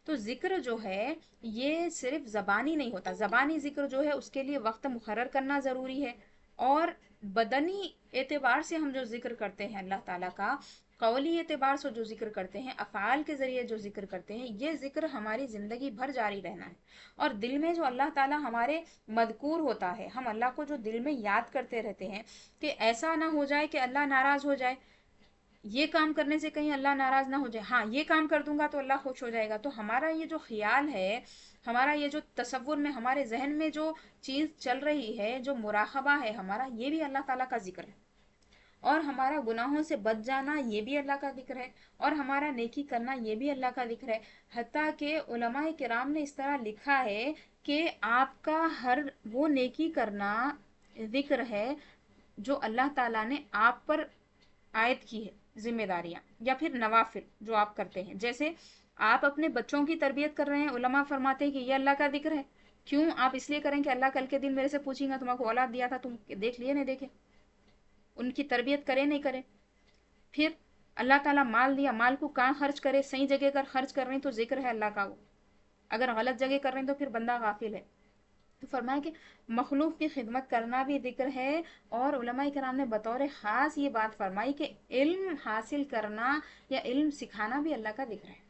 तो जिक्र जो है ये सिर्फ ज़बानी नहीं होता। ज़बानी जिक्र जो है उसके लिए वक्त मुकर्रर करना ज़रूरी है, और बदनी एतबार से हम जो जिक्र करते हैं अल्लाह ताला का, कौली एतबार से जो जिक्र करते हैं, अफ़ाल के ज़रिए जो जिक्र करते हैं, ये जिक्र हमारी ज़िंदगी भर जारी रहना है। और दिल में जो अल्लाह ताला हमारे मदकूर होता है, हम अल्लाह को जो दिल में याद करते रहते हैं, कि ऐसा ना हो जाए कि अल्लाह नाराज़ हो जाए, ये काम करने से कहीं अल्लाह नाराज ना हो जाए, हाँ ये काम कर दूंगा तो अल्लाह खुश हो जाएगा। तो हमारा ये जो ख्याल है, हमारा ये जो तसव्वुर में हमारे जहन में जो चीज़ चल रही है, जो मुराकबा है हमारा, ये भी अल्लाह ताला का जिक्र है। और हमारा गुनाहों से बच जाना ये भी अल्लाह का जिक्र है, और हमारा नेकी करना ये भी अल्लाह का जिक्र है। हत्ता के उलमाए किराम ने इस तरह लिखा है कि आपका हर वो नेकी करना जिक्र है जो अल्लाह ताला ने आप पर आयत की है, जिम्मेदारियां या फिर नवाफिल जो आप करते हैं। जैसे आप अपने बच्चों की तरबियत कर रहे हैं, उलमा फरमाते हैं कि ये अल्लाह का जिक्र है। क्यों? आप इसलिए करें कि अल्लाह कल के दिन मेरे से पूछेगा तुम्हारे औलाद दिया था, तुम देख लिए नहीं देखे, उनकी तरबियत करें नहीं करें। फिर अल्लाह ताला माल दिया, माल को कहाँ खर्च करे, सही जगह कर खर्च कर रहे हैं तो जिक्र है अल्लाह का वो। अगर गलत जगह कर रहे हैं तो फिर बंदा गाफिल है। तो फरमाया कि मखलूक की खिदमत करना भी जिक्र है। और उलमा किराम ने बतौर ख़ास ये बात फरमाई कि इल्म हासिल करना या इल्म सिखाना भी अल्लाह का जिक्र है।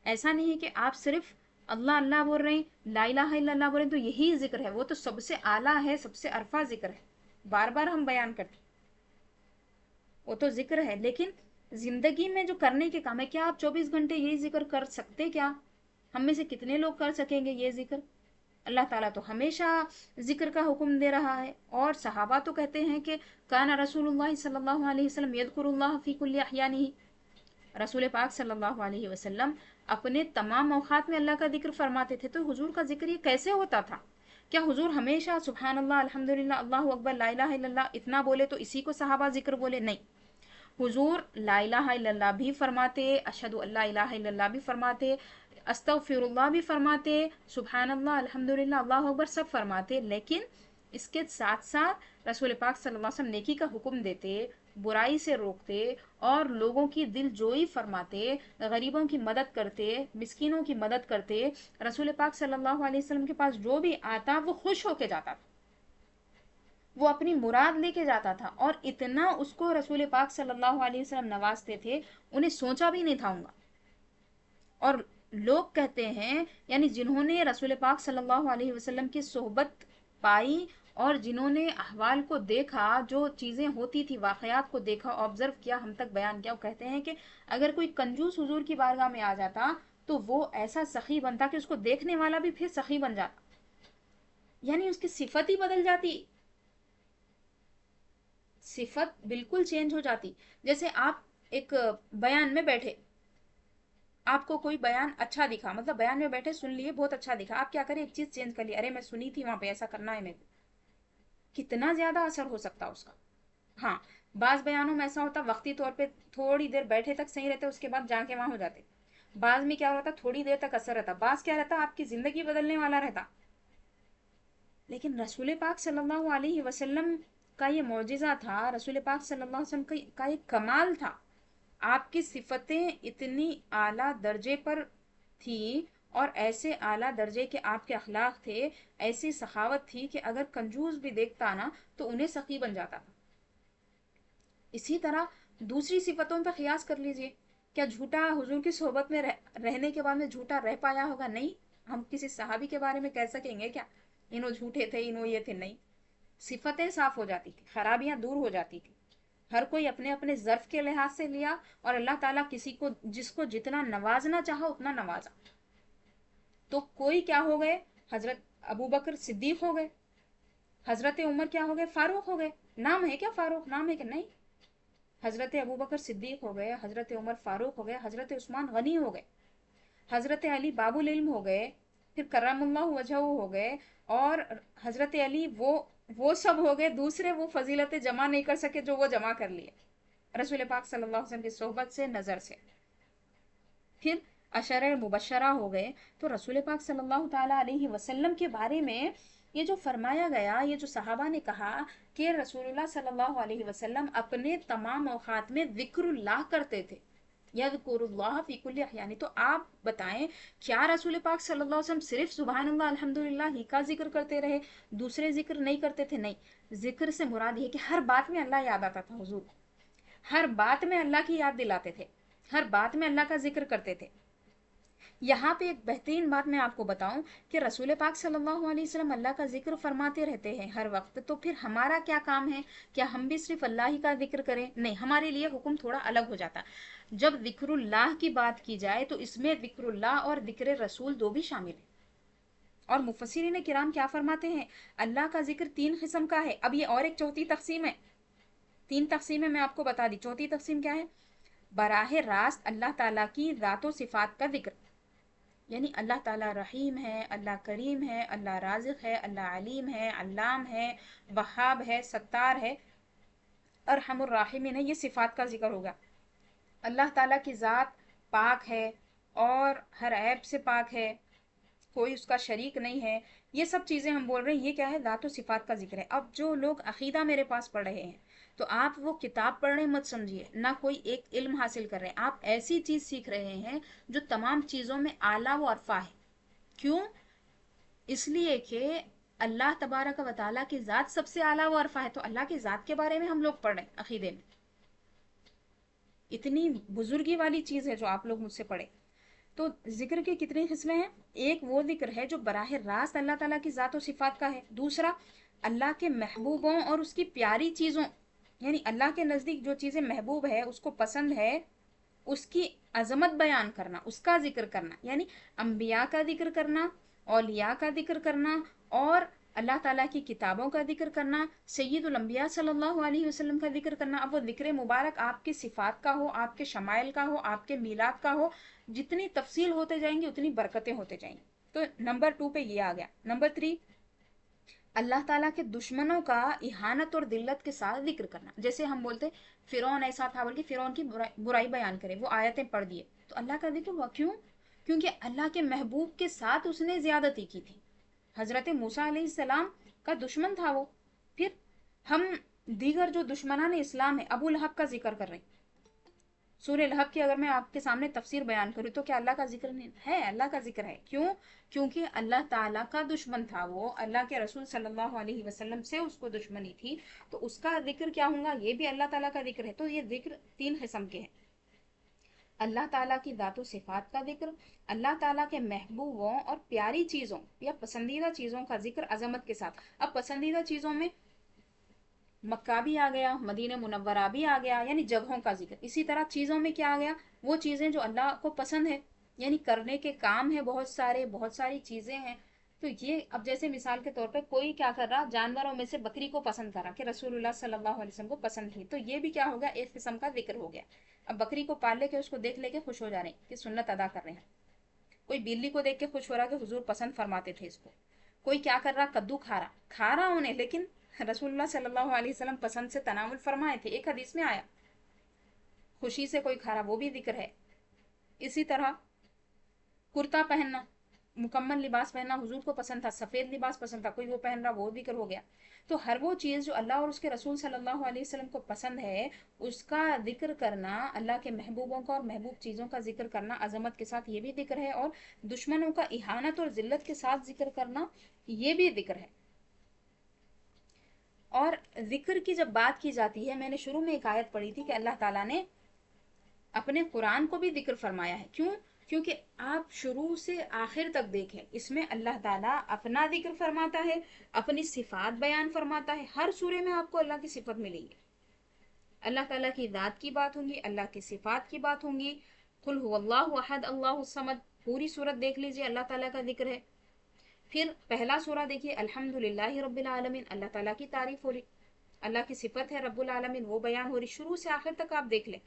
ऐसा नहीं है कि आप सिर्फ अल्लाह अल्लाह बोल रहे हैं, ला इलाहा इल्लल्लाह बोल रहे हैं तो यही जिक्र है। वो तो सबसे आला है, सबसे अरफा जिक्र है, बार बार हम बयान करते, वो तो जिक्र है। लेकिन जिंदगी में जो करने के काम है, क्या आप 24 घंटे यही जिक्र कर सकते? क्या हम में से कितने लोग कर सकेंगे ये जिक्र? अल्लाह ताला तो हमेशा जिक्र का हुक्म दे रहा है। और सहाबा तो कहते हैं कि काना रसूलुल्लाह सल्लल्लाहु अलैहि वसल्लम यज़कुरुल्लाह फी कुल्ली अहयानिही, रसूल पाक सल्लल्लाहु अलैहि वसल्लम अपने तमाम औकात में अल्लाह का जिक्र फरमाते थे। तो हुजूर का जिक्र ये कैसे होता था? क्या हुजूर हमेशा सुभान अल्लाह, अल्हम्दुलिल्लाह, अल्लाहु अकबर, ला इलाहा इल्लल्लाह इतना बोले तो इसी को सहाबा जिक्र बोले? नहीं, हुजूर ला इलाहा इल्लल्लाह भी फरमाते, अशहदु अल्ला इलाहा इल्लल्लाह भी फरमाते, अस्तगफिरुल्लाह भी फरमाते, सुभान अल्लाह, अल्हम्दुलिल्लाह, अल्लाहु अकबर सब फरमाते। लेकिन इसके साथ साथ रसूल पाक सल्लल्लाहु अलैहि वसल्लम नेकी का हुक्म देते, बुराई से रोकते, और लोगों की दिल जोई फरमाते, गरीबों की मदद करते, मिस्किनों की मदद करते। रसूल पाक सल्लल्लाहु अलैहि वसल्लम के पास जो भी आता वो खुश होके जाता था, वो अपनी मुराद लेके जाता था। और इतना उसको रसूल पाक सल्लल्लाहु अलैहि वसल्लम नवाजते थे, उन्हें सोचा भी नहीं था होगा। और लोग कहते हैं, यानी जिन्होंने रसूल पाक सल्लल्लाहु अलैहि वसल्लम की सोहबत पाई और जिन्होंने अहवाल को देखा, जो चीज़ें होती थी, वाक़यात को देखा, ऑब्जर्व किया, हम तक बयान किया, वो कहते हैं कि अगर कोई कंजूस हुजूर की बारगाह में आ जाता तो वो ऐसा सखी बनता कि उसको देखने वाला भी फिर सखी बन जाता, यानी उसकी सिफत ही बदल जाती, सिफत बिल्कुल चेंज हो जाती। जैसे आप एक बयान में बैठे, आपको कोई बयान अच्छा दिखा, मतलब बयान में बैठे सुन लिए, बहुत अच्छा दिखा, आप क्या करें, एक चीज चेंज कर ली, अरे मैं सुनी थी वहां पे ऐसा करना है मेरे को। कितना ज्यादा असर हो सकता उसका। हाँ, बाज बयानों में ऐसा होता वक्ती तौर पे थोड़ी देर बैठे तक सही रहते, उसके बाद जाके वहां हो जाते। बाज में क्या होता, थोड़ी देर तक असर रहता, बाज क्या रहता, आपकी जिंदगी बदलने वाला रहता। لیکن رسول پاک صلی اللہ علیہ وسلم کا یہ معجزہ تھا، رسول پاک صلی اللہ علیہ وسلم کا ایک کمال تھا، آپ کی صفتیں اتنی اعلیٰ درجے پر تھی، اور ایسے اعلیٰ درجے کے آپ کے اخلاق تھے، ایسی سخاوت تھی کہ اگر کنجوس بھی دیکھتا نا تو انہیں سخی بن جاتا تھا۔ اسی طرح دوسری صفتوں پہ قیاس کر لیجئے، کیا جھوٹا حضور کی صحبت میں رہنے کے بعد میں جھوٹا رہ پایا ہوگا؟ نہیں۔ ہم کسی صحابی کے بارے میں کہہ سکیں گے کیا انہوں جھوٹے تھے، انہوں یہ تھے؟ نہیں، صفتیں صاف ہو جاتی تھی، خرابیاں دور ہو جاتی تھی، ہر کوئی اپنے اپنے ظرف کے لحاظ سے لیا، اور اللہ تعالیٰ کسی کو جس کو جتنا نوازنا چاہا اتنا نوازا۔ تو کوئی کیا ہو گئے، حضرت ابو بکر صدیق ہو گئے، حضرت عمر کیا ہو گئے، فاروق ہو گئے۔ نام ہے کیا فاروق؟ نام ہے کہ نہیں؟ حضرت ابو بکر صدیق ہو گئے، حضرت عمر فاروق ہو گئے، حضرت عثمان غنی ہو گئے، حضرت علی باب العلم ہو گئے، پھر کرم اللہ وجہہ ہو گئے، اور حضرت علی وہ سب ہو گئے، دوسرے وہ فضیلتیں جمع نہیں کر سکے جو وہ جمع کر لیے رسول پاک صلی اللہ علیہ وسلم کی صحبت سے، نظر سے۔ پھر عشرہ مبشرہ ہو گئے۔ تو رسول پاک صلی اللہ تعالیٰ علیہ وسلم کے بارے میں یہ جو فرمایا گیا، یہ جو صحابہ نے کہا کہ رسول اللہ صلی اللہ علیہ وسلم اپنے تمام اوقات میں ذکر اللہ کرتے تھے، یذکر اللہ فی کل احیان، تو آپ بتائیں کیا رسول پاک صلی اللہ علیہ وسلم صرف سبحان اللہ الحمدللہ ہی کا ذکر کرتے رہے، دوسرے ذکر نہیں کرتے تھے؟ نہیں، ذکر سے مراد یہ کہ ہر بات میں اللہ یاد آتا تھا حضور، ہر بات میں اللہ کی یاد دلاتے تھے، ہر بات میں اللہ کا ذکر کرتے تھے۔ یہاں پہ ایک بہترین بات میں آپ کو بتاؤں کہ رسول پاک صلی اللہ علیہ وسلم اللہ کا ذکر فرماتے رہتے ہیں ہر وقت، تو پھر ہمارا کیا کام ہے؟ کیا ہم بھی صرف اللہ ہی کا ذکر کریں؟ نہیں، ہمارے لیے حکم تھوڑا الگ ہو جاتا۔ جب ذکر اللہ کی بات کی جائے تو اس میں ذکر اللہ اور ذکر رسول دو بھی شامل ہیں۔ اور مفسرین کرام کیا فرماتے ہیں؟ اللہ کا ذکر تین قسم کا ہے۔ اب یہ اور ایک چوتھی تقسیم ہے، تین تقسیمیں میں آپ کو بتا دی، چوتھی تقسیم کیا ہے؟ براہ راست اللہ تعالیٰ کی ذات و صفات کا ذکر، یعنی اللہ تعالیٰ رحیم ہے، اللہ کریم ہے، اللہ رازق ہے، اللہ علیم ہے، علام ہے، وہاب ہے، ستار ہے، ارحم الراحمین ہے، یہ صفات کا ذکر ہوگا۔ اللہ تعالیٰ کی ذات پاک ہے اور ہر عیب سے پاک ہے، کوئی اس کا شریک نہیں ہے، یہ سب چیزیں ہم بول رہے ہیں، یہ کیا ہے؟ ذات و صفات کا ذکر ہے۔ اب جو لوگ عقیدہ میرے پاس پڑھ رہے ہیں، تو آپ وہ کتاب پڑھ رہے مت سمجھیے، نہ کوئی ایک علم حاصل کر رہے ہیں، آپ ایسی چیز سیکھ رہے ہیں جو تمام چیزوں میں اعلیٰ و عرفہ ہے۔ کیوں؟ اس لیے کہ اللہ تبارک و تعالیٰ کی ذات سب سے اعلیٰ و عرفہ ہے، تو اللہ کی ذات کے بارے میں ہم لوگ پڑھ رہے ہیں عقیدے میں، اتنی بزرگی والی چیز ہے جو آپ لوگ مجھ سے پڑھے۔ تو ذکر کی کتنی قسمیں ہیں؟ ایک وہ ذکر ہے جو براہ راست اللہ تعالیٰ کی ذات و صفات کا ہے، دوسرا اللہ کے محبوبوں اور اس کی پیاری چیزوں، یعنی اللہ کے نزدیک جو چیزیں محبوب ہے، اس کو پسند ہے، اس کی عظمت بیان کرنا، اس کا ذکر کرنا، یعنی انبیاء کا ذکر کرنا، اولیاء کا ذکر کرنا، اور اللہ تعالیٰ کی کتابوں کا ذکر کرنا، سید الانبیاء صلی اللہ علیہ وسلم کا ذکر کرنا۔ اب وہ ذکر مبارک آپ کی صفات کا ہو، آپ کے شمائل کا ہو، آپ کے میلاد کا ہو، جتنی تفصیل ہوتے جائیں گی اتنی برکتیں ہوتے جائیں گی۔ تو نمبر 2 پہ یہ آ گیا۔ نمبر 3، اللہ تعالیٰ کے دشمنوں کا اہانت اور ذلت کے ساتھ ذکر کرنا، جیسے ہم بولتے فرعون ایسا تھا، بلکہ فرعون کی برائی بیان کرے، وہ آیتیں پڑھ دیے، تو اللہ کا ذکر ہوا۔ کیوں؟ کیونکہ اللہ کے محبوب کے ساتھ اس نے زیادتی کی تھی، حضرت موسیٰ علیہ السلام کا دشمن تھا وہ۔ پھر ہم دیگر جو دشمنان اسلام ہے، ابو لہب کا ذکر کر رہے ہیں، سورہ لہب کی اگر میں آپ کے سامنے تفسیر بیان کروں تو کیا اللہ کا ذکر نہیں ہے؟ اللہ کا ذکر ہے۔ کیوں؟ کیونکہ اللہ تعالیٰ کا دشمن تھا وہ، اللہ کے رسول صلی اللہ علیہ وسلم سے اس کو دشمنی تھی، تو اس کا ذکر کیا ہوگا؟ یہ بھی اللہ تعالیٰ کا ذکر ہے۔ تو یہ ذکر تین قسم کے ہیں، اللہ تعالیٰ کی ذات و صفات کا ذکر، اللہ تعالیٰ کے محبوبوں اور پیاری چیزوں یا پسندیدہ چیزوں کا ذکر عظمت کے ساتھ۔ اب پسندیدہ چیزوں میں مکہ بھی آ گیا، مدینہ منورہ بھی آ گیا، یعنی جگہوں کا ذکر۔ اسی طرح چیزوں میں کیا آ گیا؟ وہ چیزیں جو اللہ کو پسند ہے، یعنی کرنے کے کام ہیں بہت سارے، بہت ساری چیزیں ہیں۔ تو یہ اب جیسے مثال کے طور پہ کوئی کیا کر رہا، جانوروں میں سے بکری کو پسند کر رہا کہ رسول اللہ صلی اللہ علیہ وسلم کو پسند تھی، تو یہ بھی کیا ہو گیا؟ ایک قسم کا ذکر ہو گیا۔ اب بکری کو پال لے کے اس کو دیکھ لے کے خوش ہو جا رہے ہیں کہ سنت ادا کر رہے ہیں، کوئی بلی کو دیکھ کے خوش ہو رہا کہ حضور پسند فرماتے تھے اس کو، کوئی کیا کر رہا، کدو کھا رہا انہیں، لیکن رسول اللہ صلی اللہ علیہ وسلم پسند سے تناول فرمائے تھے، ایک حدیث میں آیا، خوشی سے کوئی کھا رہا، وہ بھی ذکر ہے۔ اسی طرح کرتا پہننا، मुकम्मल लिबास पहनना हुजूर को पसंद था, सफ़ेद लिबास पसंद था, कोई वो पहन रहा वो जिक्र हो गया। तो हर वो चीज़ जो अल्लाह और उसके रसूल सल्लल्लाहु अलैहि वसल्लम को पसंद है उसका जिक्र करना, अल्लाह के महबूबों का और महबूब चीज़ों का जिक्र करना अजमत के साथ, ये भी जिक्र है। और दुश्मनों का इहानत और जिल्लत के साथ जिक्र करना, ये भी जिक्र है। और जिक्र की जब बात की जाती है, मैंने शुरू में एक आयत पढ़ी थी कि अल्लाह ताला ने अपने कुरान को भी जिक्र फरमाया है। क्यों? क्योंकि आप शुरू से आखिर तक देखें, इसमें अल्लाह ताला अपना जिक्र फरमाता है, अपनी सिफात बयान फरमाता है। हर सूरे में आपको अल्लाह की सिफत मिलेगी, अल्लाह ताला की ज़ात की बात होंगी, अल्लाह की सिफात की बात होंगी। कुल हुवल्लाहु अहद अल्लाहु समद, पूरी सूरत देख लीजिए, अल्लाह ताला का जिक्र है। फिर पहला सूरा देखिए, अल्हम्दुलिल्लाहि रब्बिल आलमीन, अल्लाह ताला की तारीफ हो रही, अल्लाह की सिफत है रब्बुल आलमीन, वो बयान हो रही, शुरू से आखिर तक आप देख लें।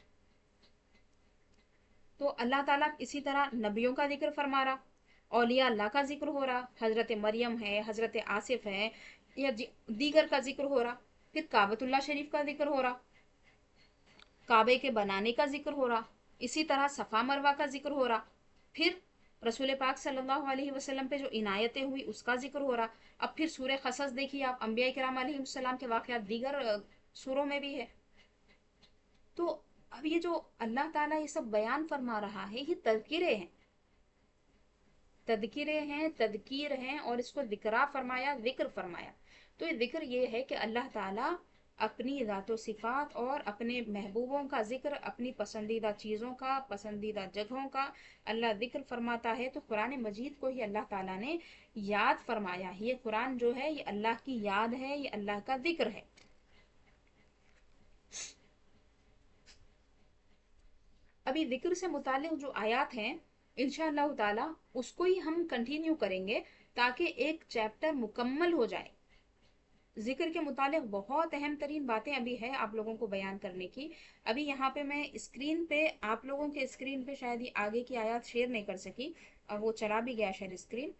तो अल्लाह ताला इसी तरह नबियों का जिक्र फरमा रहा, औलिया अल्लाह का जिक्र हो रहा, हज़रत मरियम है, हज़रत आसिफ है, या दीगर का जिक्र हो रहा। फिर काबतुल्लाह शरीफ का जिक्र हो रहा, काबे के बनाने का जिक्र हो रहा, इसी तरह सफ़ा मरवा का जिक्र हो रहा। फिर रसूल पाक सल्लल्लाहु अलैहि वसल्लम पे जो इनायतें हुई उसका जिक्र हो रहा। अब फिर सूरह क़सस देखिए आप, अंबिया किराम अलैहिस्सलाम के वाक़यात दीगर सूरों में भी है। तो अब ये जो अल्लाह ताला ये सब बयान फरमा रहा है, ये तज़किरे हैं, तदकीर हैं, और इसको जिक्रा फरमाया, जिक्र फरमाया। तो ये जिक्र ये है कि अल्लाह ताला अपनी ज़ातो सिफ़ात और अपने महबूबों का जिक्र, अपनी पसंदीदा चीज़ों का, पसंदीदा जगहों का अल्लाह जिक्र फरमाता है। तो कुरान मजीद को ही अल्लाह ताला ने याद फरमाया है। ये कुरान जो है ये अल्लाह की याद है, ये अल्लाह का जिक्र है। अभी जिक्र से मुतालिक जो आयात हैं, इंशाअल्लाह ताला उसको ही हम कंटिन्यू करेंगे ताकि एक चैप्टर मुकम्मल हो जाए। जिक्र के मुतालिक बहुत अहम तरीन बातें अभी है आप लोगों को बयान करने की। अभी यहाँ पे मैं स्क्रीन पे, आप लोगों के स्क्रीन पे शायद ये आगे की आयत शेयर नहीं कर सकी, और वो चला भी गया शायद स्क्रीन,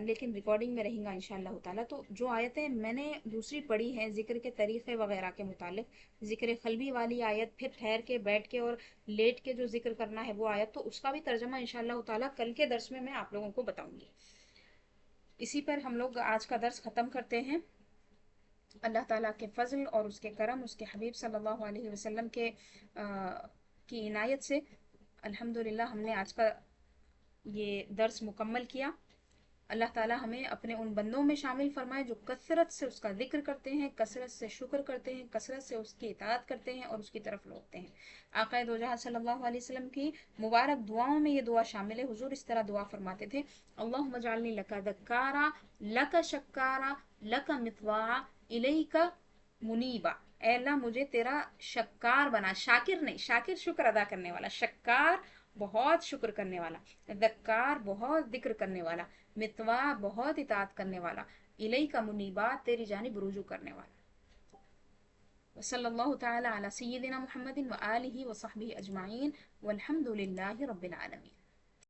लेकिन रिकॉर्डिंग में रहेगा इंशाअल्लाह ताला। तो जो आयतें मैंने दूसरी पढ़ी हैं जिक्र के तरीक़े वगैरह के मुतालिक, जिक्र क़ल्बी वाली आयत, फिर ठहर के, बैठ के और लेट के जो जिक्र करना है वो आयत, तो उसका भी तर्जमा इंशाअल्लाह ताला कल के दर्स में मैं आप लोगों को बताऊंगी। इसी पर हम लोग आज का दर्स ख़त्म करते हैं। अल्लाह ताला के फ़ज़ल और उसके करम, उसके हबीब सल्लल्लाहु अलैहि वसल्लम के की इनायत से अल्हम्दुलिल्लाह हमने आज का ये दर्स मुकम्मल किया। अल्लाह ताला हमें अपने उन बंदों में शामिल फरमाए जो कसरत से उसका जिक्र करते हैं, कसरत से शुक्र करते हैं, कसरत से उसकी इताअत करते हैं और उसकी तरफ लौटते हैं। आक़ाए दो जहां सल्लल्लाहु अलैहि वसल्लम की मुबारक दुआओं में ये दुआ शामिल है। हुजूर इस तरह दुआ फरमाते थे, अल्लाहुम्मा जअलनी लका ज़क्कारा, लका शक्कारा, लका मितवाआ, इलैका मुनीबा। ऐ अल्लाह मुझे तेरा शक्कार बना, शाकिर नहीं, शाकिर शुक्र अदा करने वाला, शक्कार बहुत शुक्र करने वाला, ज़क्कार बहुत जिक्र करने वाला, मितवा बहुत इताअत करने वाला, इलई का मुनीबा तेरी जानिब रुजू करने वाला। सल्लल्लाहु तआला अला सय्यिदिना मुहम्मदिन व आलिहि व सहबिहि अजमाइन वल्हम्दुलिल्लाहि रब्बिल आलमीन।